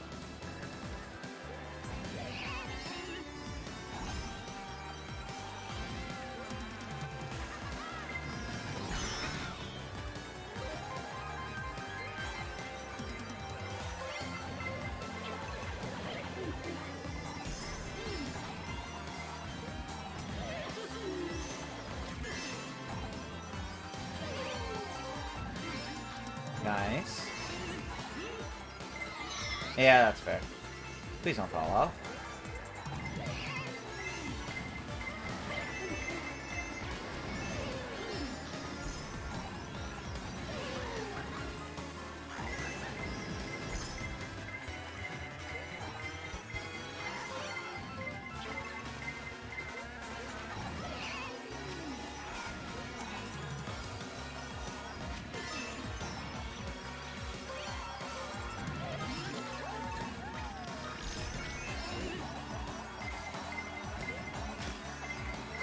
A: Nice. Yeah, that's fair. Please don't fall off.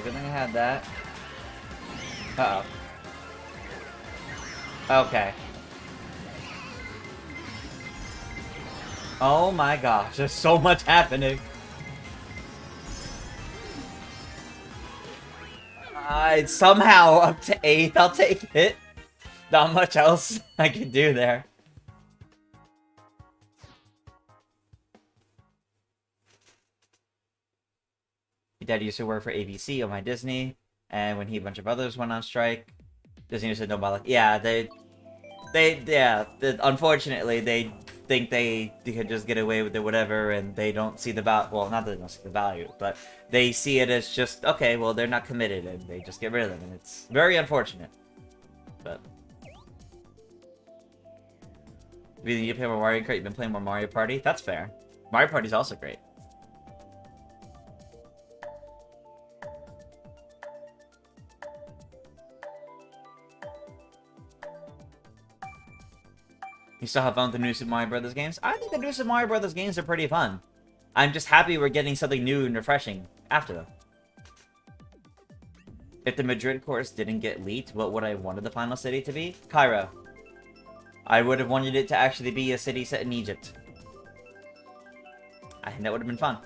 A: Good thing I had that. Uh-oh. Okay. Oh my gosh, there's so much happening. It's somehow up to 8th, I'll take it. Not much else I can do there. My dad used to work for ABC on my Disney, and when he and a bunch of others went on strike, Disney said no, but like, yeah, unfortunately, they think they could just get away with it, whatever, and they don't see the value. Well, not that they don't see the value, but they see it as just, okay, well, they're not committed, and they just get rid of them, and it's very unfortunate. But you play more Mario Kart, you've been playing more Mario Party. That's fair. Mario Party's also great. You still have fun with the new Super Mario Brothers games? I think the new Super Mario Brothers games are pretty fun. I'm just happy we're getting something new and refreshing after them. If the Madrid course didn't get leaked, what would I have wanted the final city to be? Cairo. I would have wanted it to actually be a city set in Egypt. I think that would have been fun.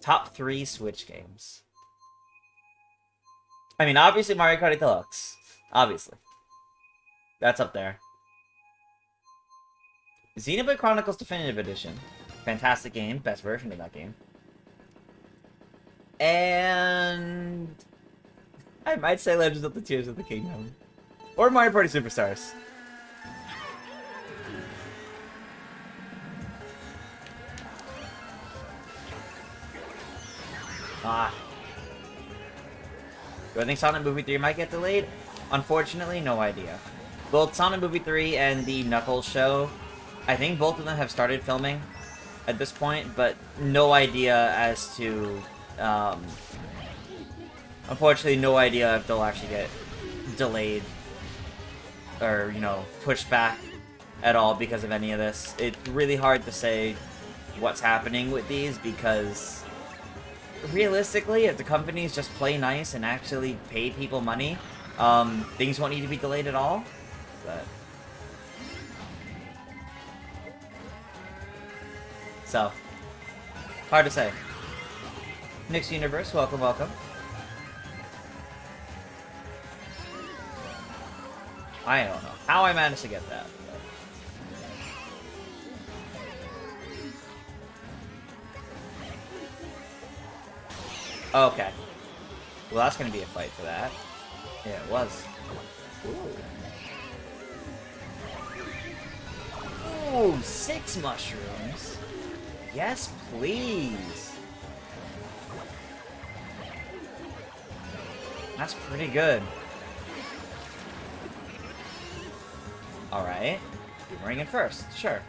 A: Top 3 Switch games. I mean, obviously Mario Kart Deluxe. Obviously. That's up there. Xenoblade Chronicles Definitive Edition. Fantastic game. Best version of that game. And I might say Legends of the Tears of the Kingdom. Or Mario Party Superstars. Ah. Do I think Sonic Movie 3 might get delayed? Unfortunately, no idea. Both Sonic Movie 3 and the Knuckles show, I think both of them have started filming at this point, but no idea as to, unfortunately, no idea if they'll actually get delayed or, you know, pushed back at all because of any of this. It's really hard to say what's happening with these because realistically, if the companies just play nice and actually pay people money, things won't need to be delayed at all. But so, hard to say. Nick's Universe, welcome, welcome. I don't know how I managed to get that. But... okay. Well, that's gonna be a fight for that. Yeah, it was. Ooh, 6 mushrooms. Yes, please. That's pretty good. Alright. Boomerang in first, sure.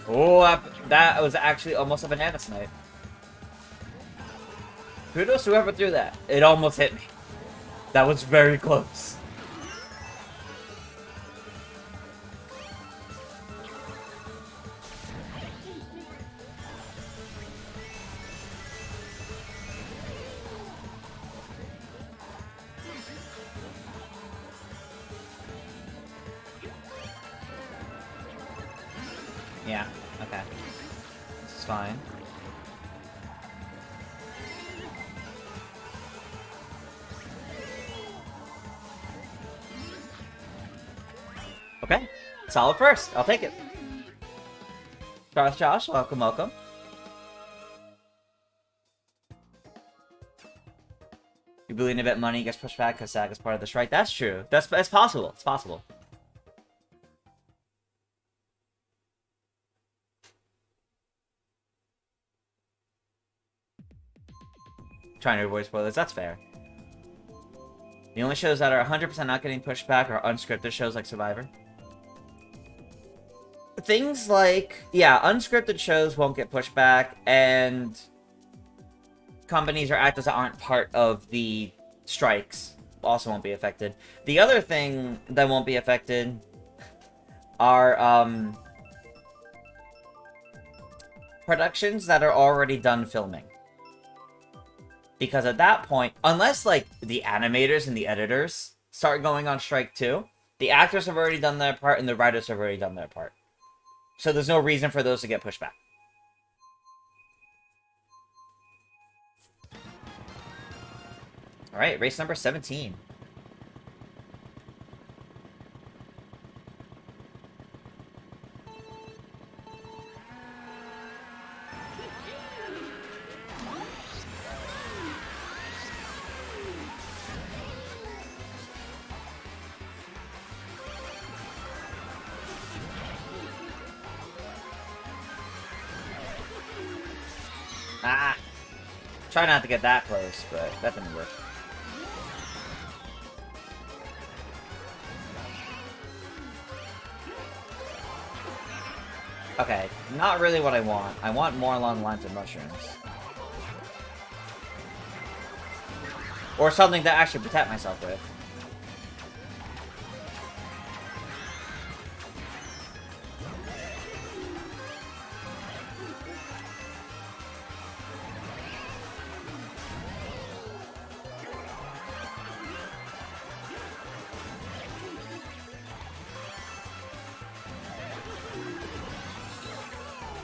A: Oh, that was actually almost a banana snipe. Kudos to whoever threw that. It almost hit me. That was very close. Yeah, okay. This is fine. Okay. Solid first. I'll take it. Josh, welcome, welcome. You believe in a bit money gets pushed back because SAG is part of the strike. That's true. That's possible. It's possible. Trying to avoid spoilers. That's fair. The only shows that are 100% not getting pushed back are unscripted shows like Survivor. Things like, yeah, unscripted shows won't get pushed back, and companies or actors that aren't part of the strikes also won't be affected. The other thing that won't be affected are productions that are already done filming. Because at that point, unless, like, the animators and the editors start going on strike too, the actors have already done their part and the writers have already done their part. So there's no reason for those to get pushed back. Alright, race number 17. Ah! Try not to get that close, but that didn't work. Okay, not really what I want. I want more along the lines of mushrooms. Or something to actually protect myself with.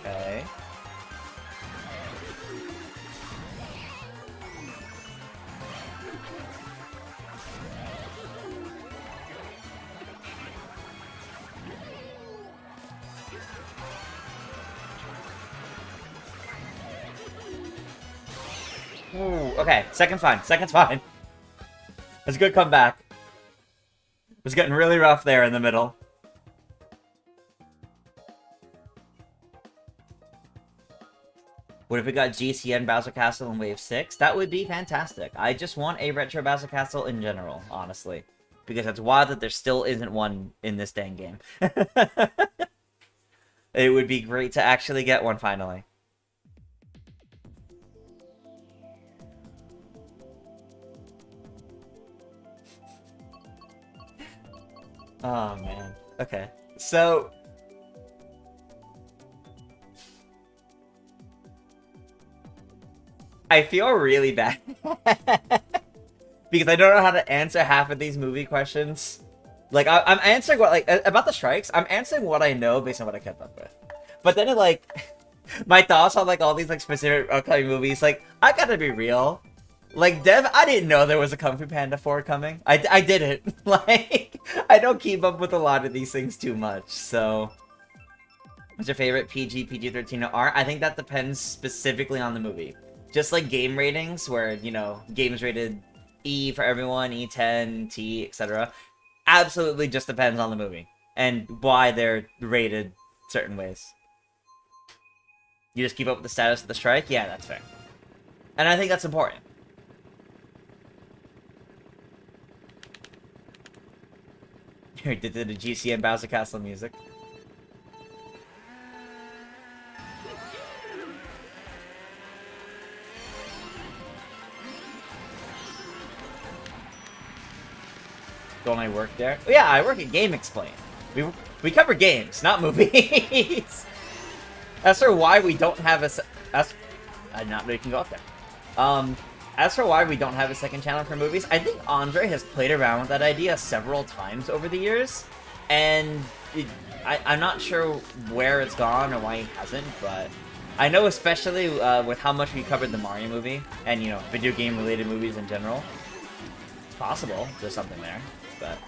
A: Okay. Ooh, okay, second's fine. Second's fine. That's a good comeback. It was getting really rough there in the middle. What if we got GCN Bowser Castle in Wave 6? That would be fantastic. I just want a retro Bowser Castle in general, honestly. Because it's wild that there still isn't one in this dang game. It would be great to actually get one finally. Oh, man. Okay. So... I feel really bad. Because I don't know how to answer half of these movie questions. Like, I'm answering what, like, about the strikes, I'm answering what I know based on what I kept up with. But then it, like, my thoughts on, like, all these, like, specific upcoming movies, like, I gotta be real. Like, Dev, I didn't know there was a Kung Fu Panda 4 coming. I didn't. Like, I don't keep up with a lot of these things too much, so... What's your favorite PG, PG-13 or R? I think that depends specifically on the movie. Just like game ratings, where, you know, games rated E for everyone, E10, T, etc. Absolutely just depends on the movie. And why they're rated certain ways. You just keep up with the status of the strike? Yeah, that's fair. And I think that's important. Did the GCN Bowser Castle music. Don't I work there? Oh, yeah, I work at Game Explain. We cover games, not movies. As for why we don't have a... I did not know you can go up there. As for why we don't have a second channel for movies, I think Andre has played around with that idea several times over the years, and I'm not sure where it's gone or why he hasn't, but I know especially with how much we covered the Mario movie, and, you know, video game-related movies in general, it's possible there's something there, but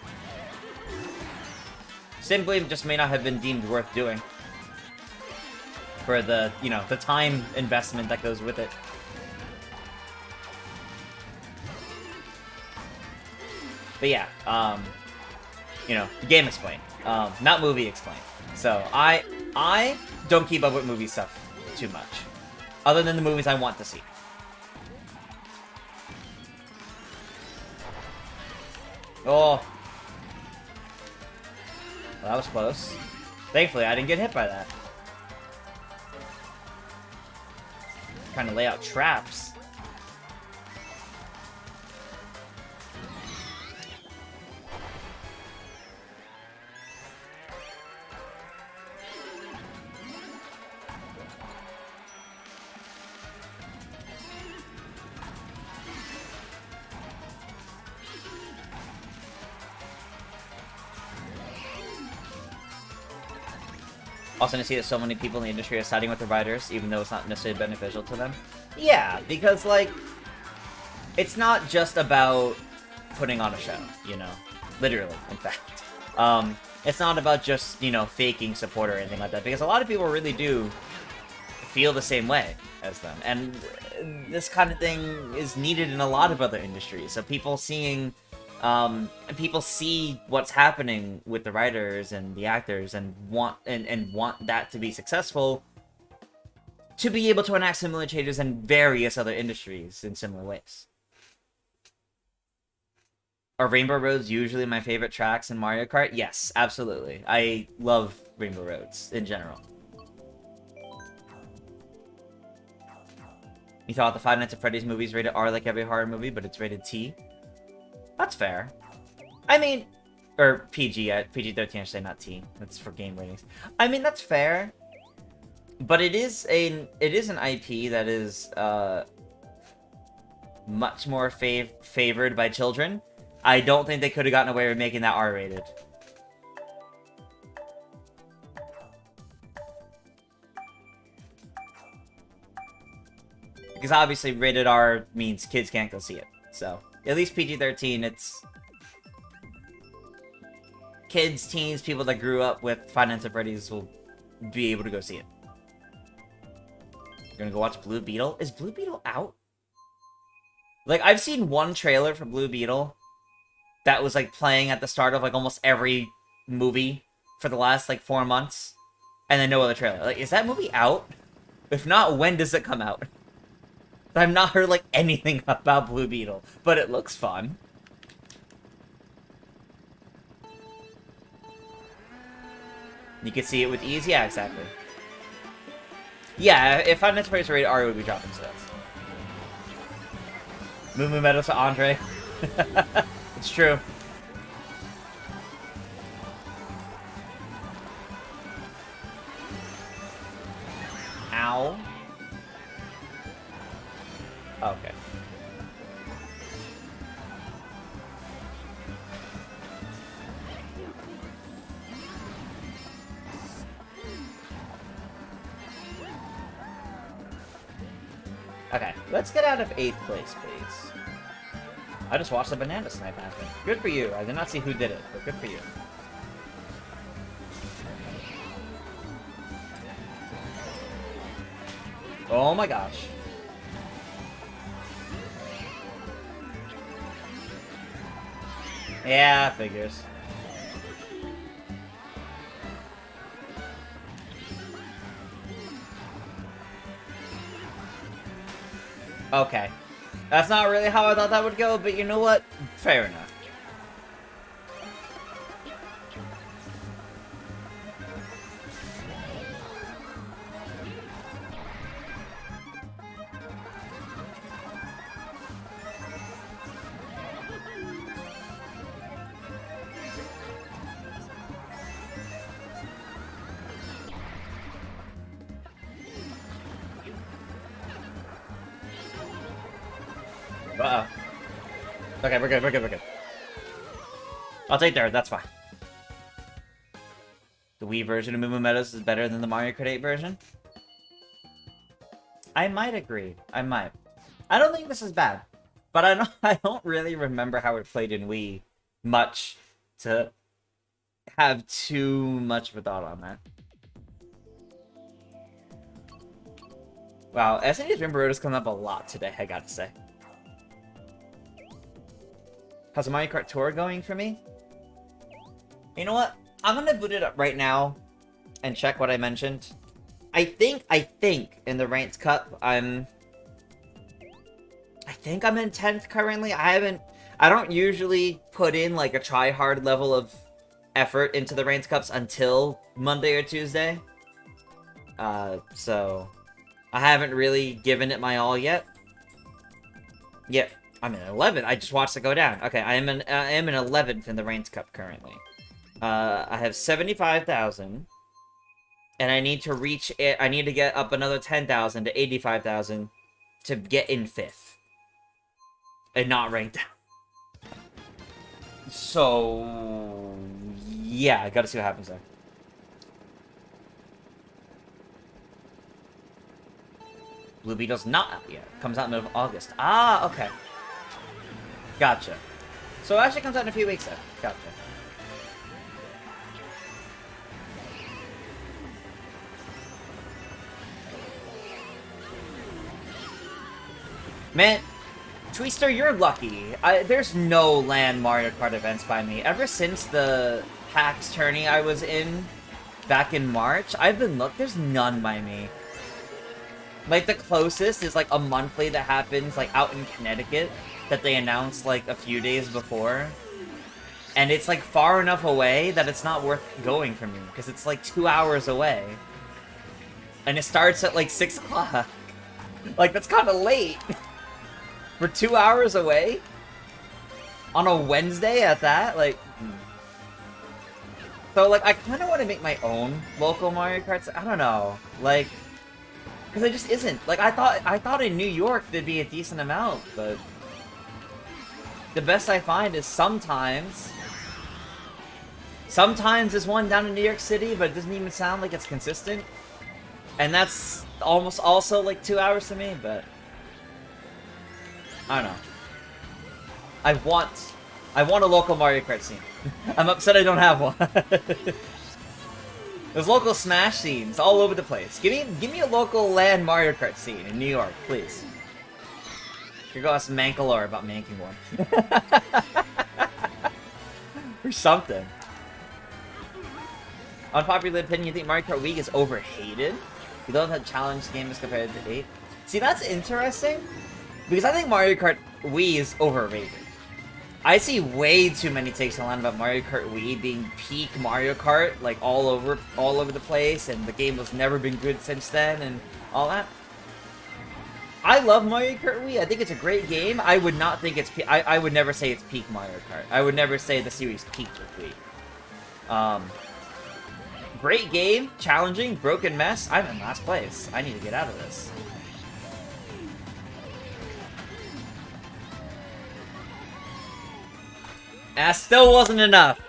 A: simply just may not have been deemed worth doing for the, you know, the time investment that goes with it. But yeah, you know, Game Explain, not Movie Explain. So I don't keep up with movie stuff too much, other than the movies I want to see. Oh, well, that was close. Thankfully, I didn't get hit by that. Trying to lay out traps. Also, to see that so many people in the industry are siding with the writers, even though it's not necessarily beneficial to them. Yeah, because, like, it's not just about putting on a show, you know? Literally, in fact. It's not about just, you know, faking support or anything like that, because a lot of people really do feel the same way as them. And this kind of thing is needed in a lot of other industries. So people seeing... people see what's happening with the writers and the actors and want that to be successful to be able to enact similar changes in various other industries in similar ways. Are Rainbow Roads usually my favorite tracks in Mario Kart? Yes, absolutely. I love Rainbow Roads in general. You thought the Five Nights at Freddy's movies rated R like every horror movie, but it's rated T? That's fair. I mean, or PG, PG-13 I should say, not T. That's for game ratings. I mean, that's fair. But it is an IP that is much more favored by children. I don't think they could have gotten away with making that R-rated. Because obviously rated R means kids can't go see it. So, at least PG-13, it's kids, teens, people that grew up with Five Nights at Freddy's will be able to go see it. You're gonna go watch Blue Beetle? Is Blue Beetle out? Like, I've seen one trailer for Blue Beetle that was, like, playing at the start of, like, almost every movie for the last, like, 4 months. And then no other trailer. Like, is that movie out? If not, when does it come out? I've not heard, like, anything about Blue Beetle, but it looks fun. You can see it with ease? Yeah, exactly. Yeah, if Five Nights at Freddy's rated R, it would be dropping sales. Moo Moo medals to Andre. It's true. Ow. Okay. Okay, let's get out of 8th place, please. I just watched the banana snipe happen. Good for you. I did not see who did it, but good for you. Oh my gosh. Yeah, figures. Okay. That's not really how I thought that would go, but you know what? Fair enough. Okay, we're good, we're good, we're good. I'll take third, that's fine. The Wii version of Moo Moo Meadows is better than the Mario Kart 8 version? I might agree. I might. I don't think this is bad. But I don't really remember how it played in Wii much to have too much of a thought on that. Wow, SNES Rimbarota's coming up a lot today, I gotta say. How's the Mario Kart Tour going for me? You know what? I'm gonna boot it up right now and check what I mentioned. I think in the Ranked Cup, I think I'm in 10th currently. I don't usually put in like a try-hard level of effort into the Ranked Cups until Monday or Tuesday. So I haven't really given it my all yet. Yep, I'm in 11th. I just watched it go down. Okay, I am in 11th in the Ranked Cup currently. I have 75,000. And I need to reach it. I need to get up another 10,000 to 85,000 to get in 5th. And not ranked down. So yeah, I gotta see what happens there. Blue Beetle's not out yet. Comes out in the middle of August. Ah, okay. Gotcha. So it actually comes out in a few weeks then. Gotcha. Man, Twister, you're lucky. There's no LAN Mario Kart events by me. Ever since the PAX tourney I was in back in March, there's none by me. Like, the closest is, like, a monthly that happens, like, out in Connecticut that they announced, like, a few days before. And it's, like, far enough away that it's not worth going for me, because it's, like, 2 hours away. And it starts at, like, 6 o'clock. Like, that's kind of late. For 2 hours away? On a Wednesday at that? Like... So, like, I kind of want to make my own local Mario Karts. I don't know. Like... Because it just isn't. Like, I thought in New York there'd be a decent amount, but... The best I find is sometimes... Sometimes there's one down in New York City, but it doesn't even sound like it's consistent. And that's almost also, like, 2 hours to me, but... I don't know. I want a local Mario Kart scene. I'm upset I don't have one. There's local Smash scenes all over the place. Give me a local LAN Mario Kart scene in New York, please. You go ask Mankalore about making one. Or something. Unpopular opinion, you think Mario Kart Wii is overhated? You don't have challenge game as compared to 8? See, that's interesting. Because I think Mario Kart Wii is overrated. I see way too many takes online about Mario Kart Wii being peak Mario Kart, like all over the place, and the game has never been good since then, and all that. I love Mario Kart Wii. I think it's a great game. I would not think it's I would never say it's peak Mario Kart. I would never say the series peaked with Wii. Great game, challenging, broken mess. I'm in last place. I need to get out of this. That still wasn't enough.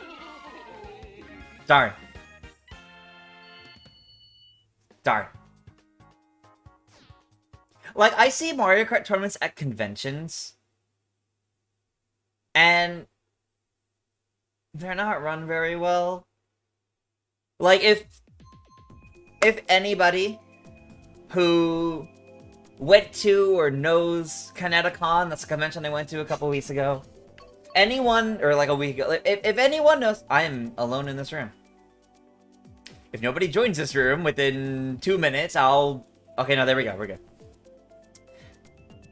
A: Darn. Darn. Like, I see Mario Kart tournaments at conventions, and they're not run very well. Like, if anybody who went to or knows Kineticon, that's a convention I went to a couple weeks ago, anyone, or like a week ago, if anyone knows, I am alone in this room. If nobody joins this room within 2 minutes, okay, no, there we go, we're good.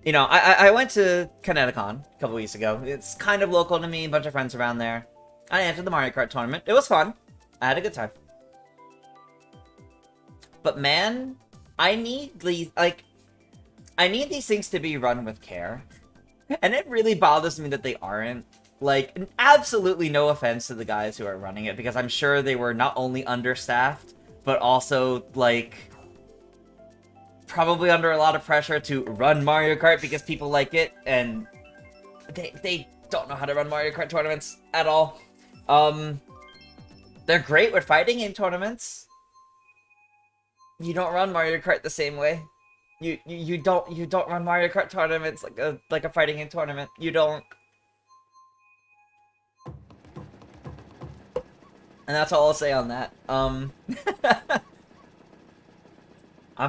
A: You know, I went to Kineticon a couple weeks ago. It's kind of local to me, a bunch of friends around there. I entered the Mario Kart tournament. It was fun. I had a good time. But man, I need these things to be run with care. And it really bothers me that they aren't. Like, absolutely no offense to the guys who are running it, because I'm sure they were not only understaffed, but also, like, probably under a lot of pressure to run Mario Kart because people like it, and they don't know how to run Mario Kart tournaments at all. They're great with fighting game tournaments. You don't run Mario Kart the same way. You don't run Mario Kart tournaments like a fighting game tournament. You don't. And that's all I'll say on that. I'm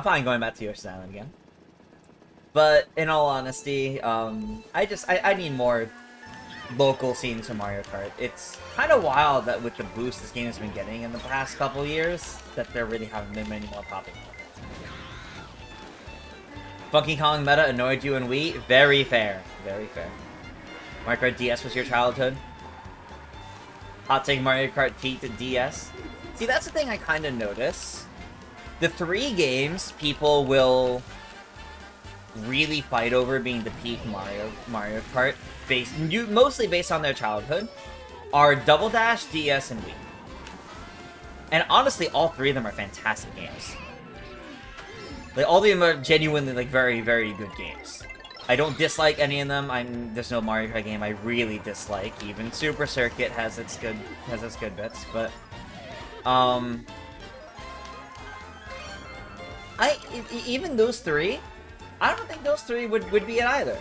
A: fine going back to Yoshi's Island again. But in all honesty, I need more local scenes for Mario Kart. It's kind of wild that with the boost this game has been getting in the past couple years, that there really haven't been many more popping up. Funky Kong meta annoyed you and Wii? Very fair. Very fair. Mario Kart DS was your childhood? Hot take Mario Kart P to DS? See, that's the thing I kind of notice. The 3 games people will really fight over being the peak Mario Kart, mostly based on their childhood, are Double Dash, DS, and Wii. And honestly, all 3 of them are fantastic games. Like, all of them are genuinely, like, very, very good games. I don't dislike any of them. There's no Mario Kart game I really dislike. Even Super Circuit has its good bits, but even those 3, I don't think those 3 would be it either.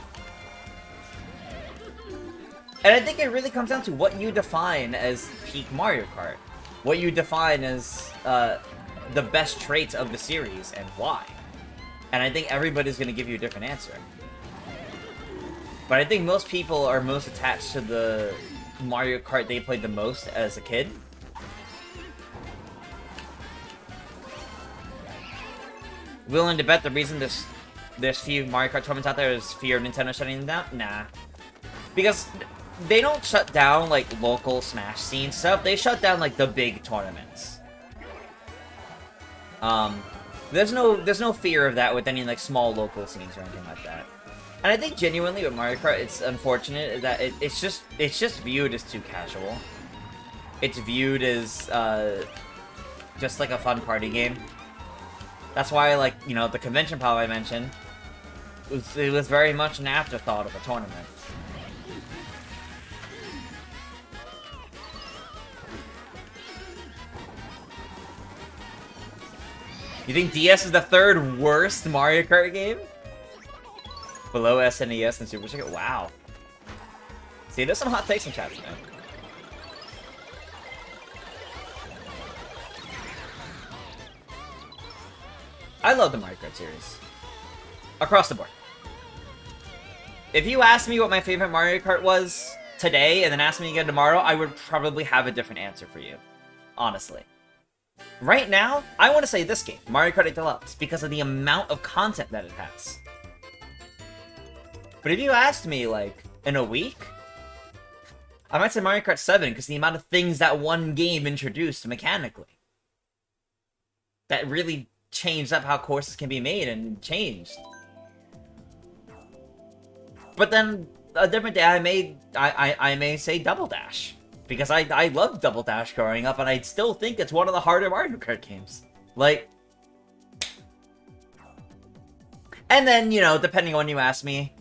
A: And I think it really comes down to what you define as peak Mario Kart. What you define as the best traits of the series and why. And I think everybody's going to give you a different answer. But I think most people are most attached to the Mario Kart they played the most as a kid. Willing to bet the reason there's few Mario Kart tournaments out there is fear of Nintendo shutting them down? Nah. Because they don't shut down, like, local Smash scene stuff. They shut down, like, the big tournaments. There's no fear of that with any, like, small local scenes or anything like that. And I think genuinely with Mario Kart, it's unfortunate that it's just viewed as too casual. It's viewed as just like a fun party game. That's why, like, you know, the convention pal I mentioned, it was very much an afterthought of a tournament. You think DS is the 3rd worst Mario Kart game? Below SNES and Super Circuit? Wow. See, there's some hot takes in chat today. I love the Mario Kart series. Across the board. If you asked me what my favorite Mario Kart was today, and then asked me again tomorrow, I would probably have a different answer for you. Honestly. Right now, I want to say this game, Mario Kart 8 Deluxe, because of the amount of content that it has. But if you asked me, like, in a week, I might say Mario Kart 7, because the amount of things that one game introduced mechanically. That really changed up how courses can be made and changed. But then, a different day, I may say Double Dash. Because I loved Double Dash growing up, and I still think it's one of the harder Mario Kart games. Like... And then, you know, depending on when you ask me...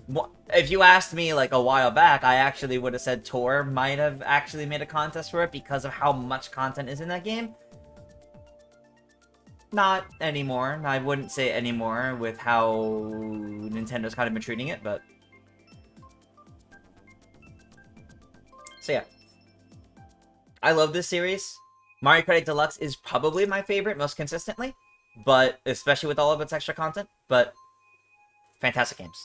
A: If you asked me, like, a while back, I actually would have said Tour might have actually made a contest for it because of how much content is in that game. Not anymore. I wouldn't say anymore with how Nintendo's kind of been treating it, but... So yeah. I love this series. Mario Kart 8 Deluxe is probably my favorite most consistently, but especially with all of its extra content, but fantastic games.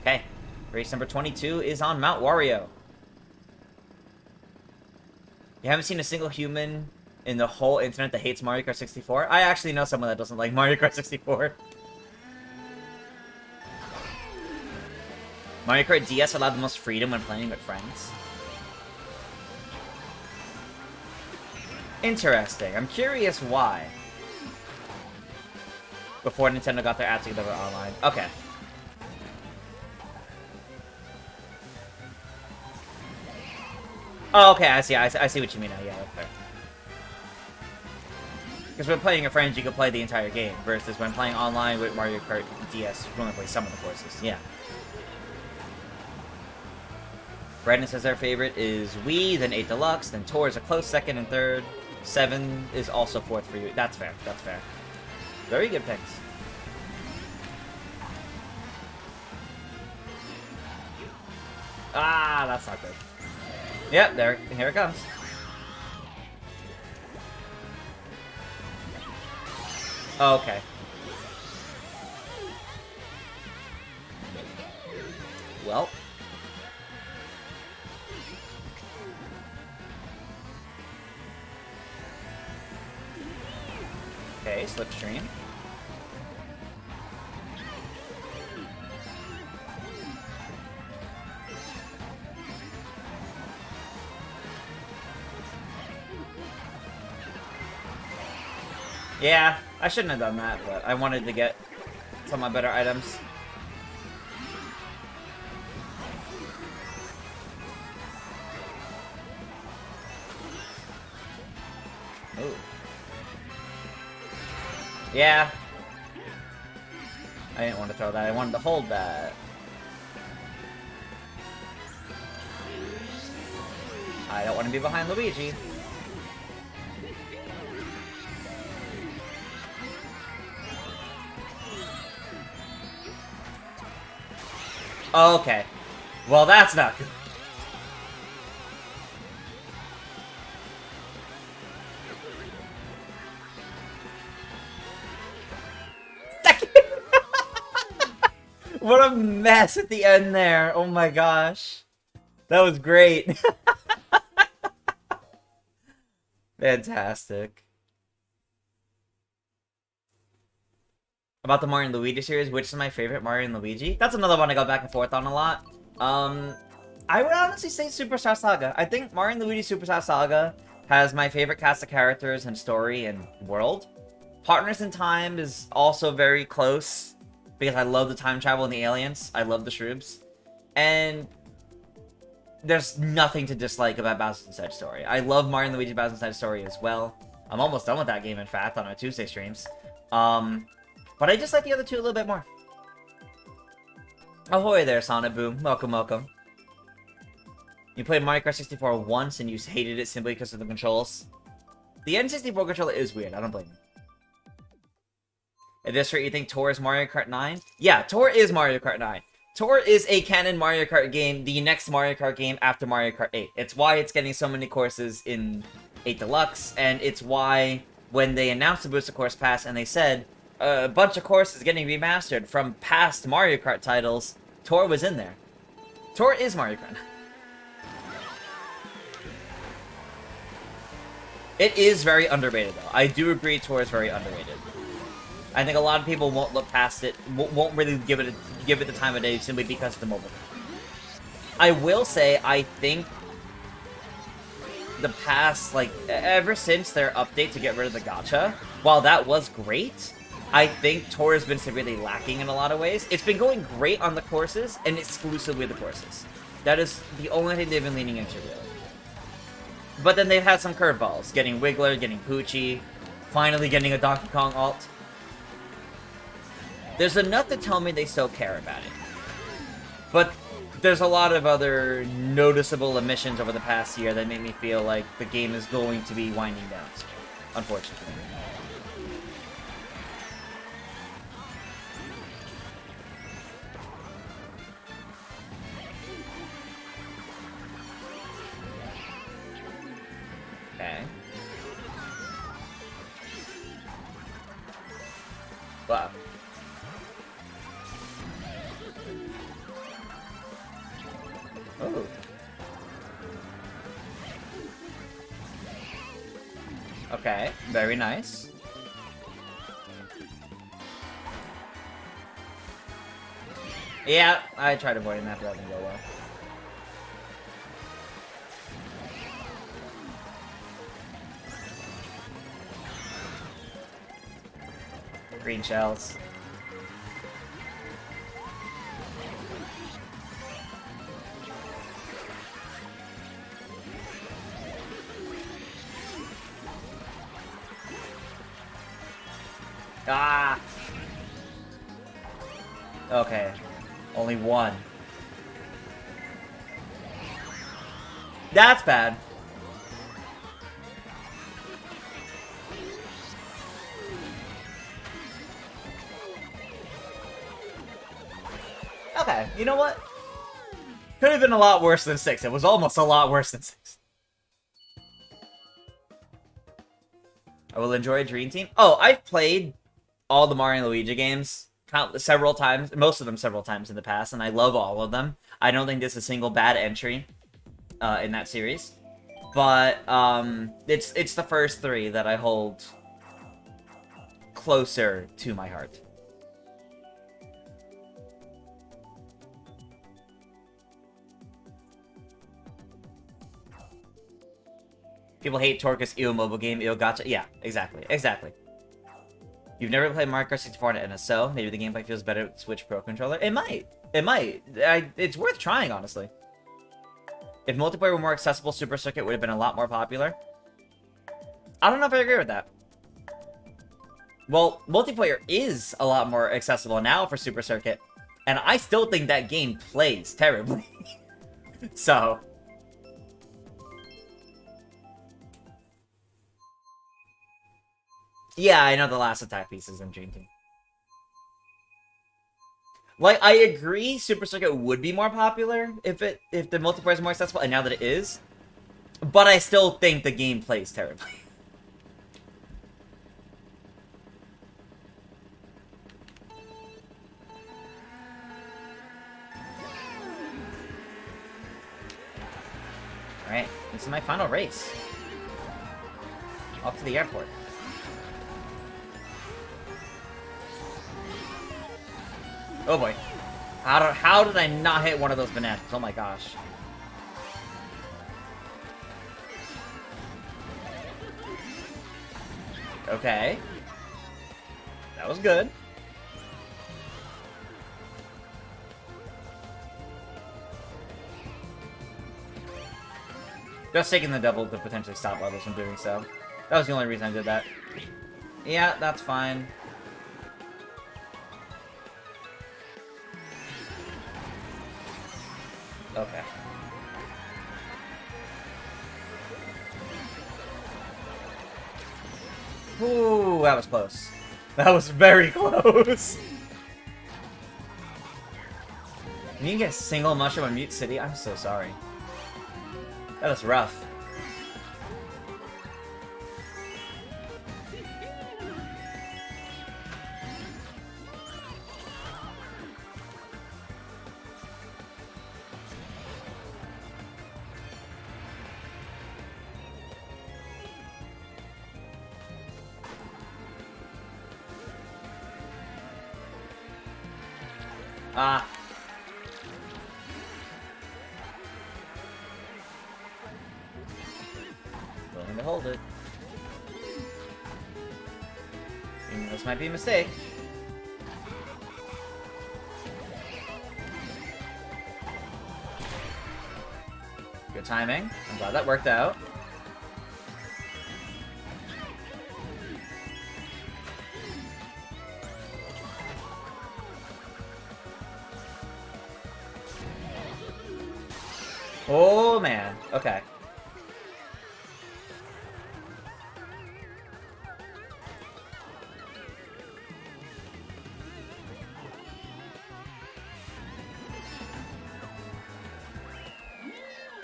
A: Okay, race number 22 is on Mount Wario. You haven't seen a single human in the whole internet that hates Mario Kart 64? I actually know someone that doesn't like Mario Kart 64. Mario Kart DS allowed the most freedom when playing with friends. Interesting. I'm curious why. Before Nintendo got their act together online. Okay. Oh, okay, I see what you mean now. Yeah, that's fair. Because when playing your friends, you can play the entire game, versus when playing online with Mario Kart DS, you can only play some of the courses. Yeah. Brandon says our favorite is Wii, then 8 Deluxe, then Tour is a close second and third. 7 is also fourth for you. That's fair. That's fair. Very good picks. Ah, that's not good. Yep, here it comes. Okay. Well. Okay, slipstream. Yeah, I shouldn't have done that, but I wanted to get some of my better items. Ooh. Yeah. I didn't want to throw that, I wanted to hold that. I don't want to be behind Luigi. Okay. Well, that's not good. What a mess at the end there. Oh my gosh. That was great. Fantastic. About the Mario and Luigi series, which is my favorite Mario and Luigi? That's another one I go back and forth on a lot. I would honestly say Superstar Saga. I think Mario and Luigi Superstar Saga has my favorite cast of characters and story and world. Partners in Time is also very close, because I love the time travel and the aliens. I love the shrooms. And there's nothing to dislike about Bowser's Inside Story. I love Mario and Luigi Bowser's Inside Story as well. I'm almost done with that game, in fact, on our Tuesday streams. But I just like the other two a little bit more. Ahoy there, Sonic Boom. Welcome, welcome. You played Mario Kart 64 once and you hated it simply because of the controls. The N64 controller is weird. I don't blame you. At this rate, you think Tour is Mario Kart 9? Yeah, Tour is Mario Kart 9. Tour is a canon Mario Kart game, the next Mario Kart game after Mario Kart 8. It's why it's getting so many courses in 8 Deluxe, and it's why when they announced the Booster Course Pass and they said a bunch of courses getting remastered from past Mario Kart titles, Tour was in there. Tour is Mario Kart. It is very underrated, though. I do agree Tour is very underrated. I think a lot of people won't look past it, won't really give it the time of day simply because of the mobile. I will say, I think the past, like, ever since their update to get rid of the gacha, while that was great, I think Tour has been severely lacking in a lot of ways. It's been going great on the courses, and exclusively the courses. That is the only thing they've been leaning into, really. But then they've had some curveballs. Getting Wiggler, getting Poochie, finally getting a Donkey Kong alt. There's enough to tell me they still care about it. But there's a lot of other noticeable omissions over the past year that made me feel like the game is going to be winding down, unfortunately. Okay. Wow. Oh. Okay, very nice. Yeah, I tried avoiding that, but that didn't go well. Green shells. Ah! Okay. Only one. That's bad. Okay, you know what? Could have been a lot worse than 6. It was almost a lot worse than 6. I will enjoy Dream Team. Oh, I've played all the Mario and Luigi games several times, most of them several times in the past, and I love all of them. I don't think there's a single bad entry in that series. But it's the first 3 that I hold closer to my heart. People hate Torcus, ew, mobile game, ew, gotcha. Yeah, exactly, exactly. You've never played Mario Kart 64 on NSO. Maybe the gameplay feels better with Switch Pro Controller. It might. It might. It's worth trying, honestly. If multiplayer were more accessible, Super Circuit would have been a lot more popular. I don't know if I agree with that. Well, multiplayer is a lot more accessible now for Super Circuit. And I still think that game plays terribly. So... yeah, I know the last attack pieces in Dream Team. Like, I agree Super Circuit would be more popular if the multiplayer is more accessible, and now that it is. But I still think the game plays terribly. Alright, this is my final race. Off to the airport. Oh boy. How did I not hit one of those bananas? Oh my gosh. Okay. That was good. Just taking the double to potentially stop others from doing so. That was the only reason I did that. Yeah, that's fine. Okay. Ooh, that was close. That was very close. You didn't get a single mushroom on Mute City? I'm so sorry. That is rough. Ah. Willing to hold it. This might be a mistake. Good timing. I'm glad that worked out. Oh, man. Okay.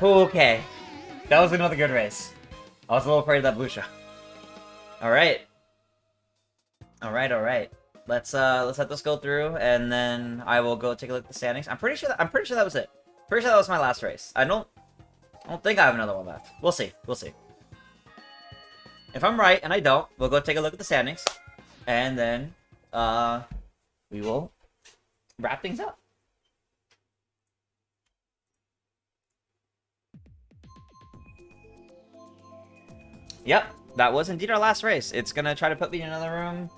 A: Okay. That was another good race. I was a little afraid of that blue shot. Alright. Alright. Let's let this go through, and then I will go take a look at the standings. I'm pretty sure that was it. Pretty sure that was my last race. I don't think I have another one left. We'll see. We'll see. If I'm right, and I don't, we'll go take a look at the standings. And then, we will wrap things up. Yep, that was indeed our last race. It's gonna try to put me in another room,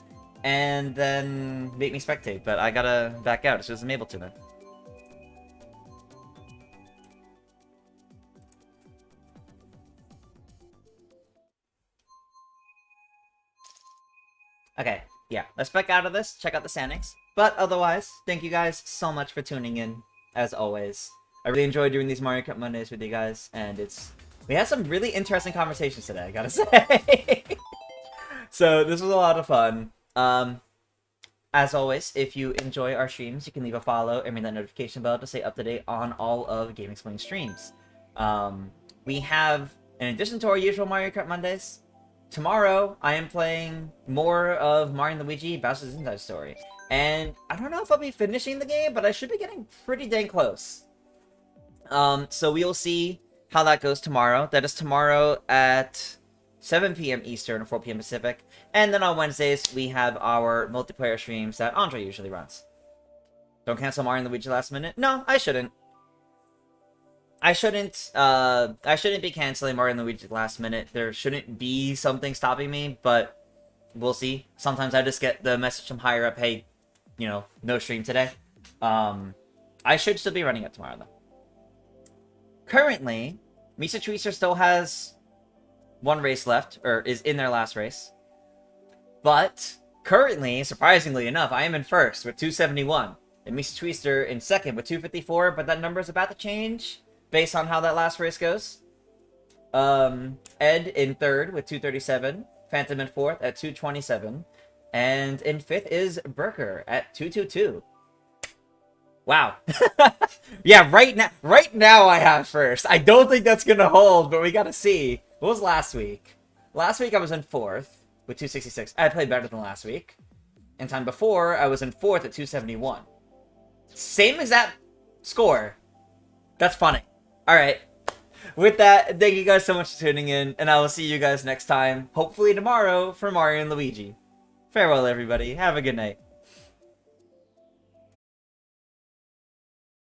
A: and then make me spectate, but I gotta back out as soon as I'm able to then. Okay, yeah, let's back out of this, check out the Sanix. But otherwise, thank you guys so much for tuning in, as always. I really enjoyed doing these Mario Kart Mondays with you guys, and we had some really interesting conversations today, I gotta say. So, this was a lot of fun. As always, if you enjoy our streams, you can leave a follow and ring that notification bell to stay up to date on all of Game Explain streams. We have, in addition to our usual Mario Kart Mondays, tomorrow I am playing more of Mario & Luigi Bowser's Inside Story. And I don't know if I'll be finishing the game, but I should be getting pretty dang close. So we will see how that goes tomorrow. That is tomorrow at 7 p.m. Eastern, 4 p.m. Pacific. And then on Wednesdays, we have our multiplayer streams that Andre usually runs. Don't cancel Mario & Luigi last minute? No, I shouldn't. I shouldn't be canceling Mario & Luigi last minute. There shouldn't be something stopping me, but we'll see. Sometimes I just get the message from higher up, hey, you know, no stream today. I should still be running it tomorrow, though. Currently, Misa Twister still has one race left, or is in their last race. But, currently, surprisingly enough, I am in first with 271. And Misa Twister in second with 254, but that number is about to change based on how that last race goes. Ed in third with 237. Phantom in fourth at 227. And in fifth is Burker at 222. Wow. Yeah, right now I have first. I don't think that's gonna hold, but we gotta see. What was last week? Last week I was in fourth with 266. I played better than last week. And time before, I was in fourth at 271. Same exact score. That's funny. Alright. With that, thank you guys so much for tuning in, and I will see you guys next time, hopefully tomorrow, for Mario & Luigi. Farewell, everybody. Have a good night.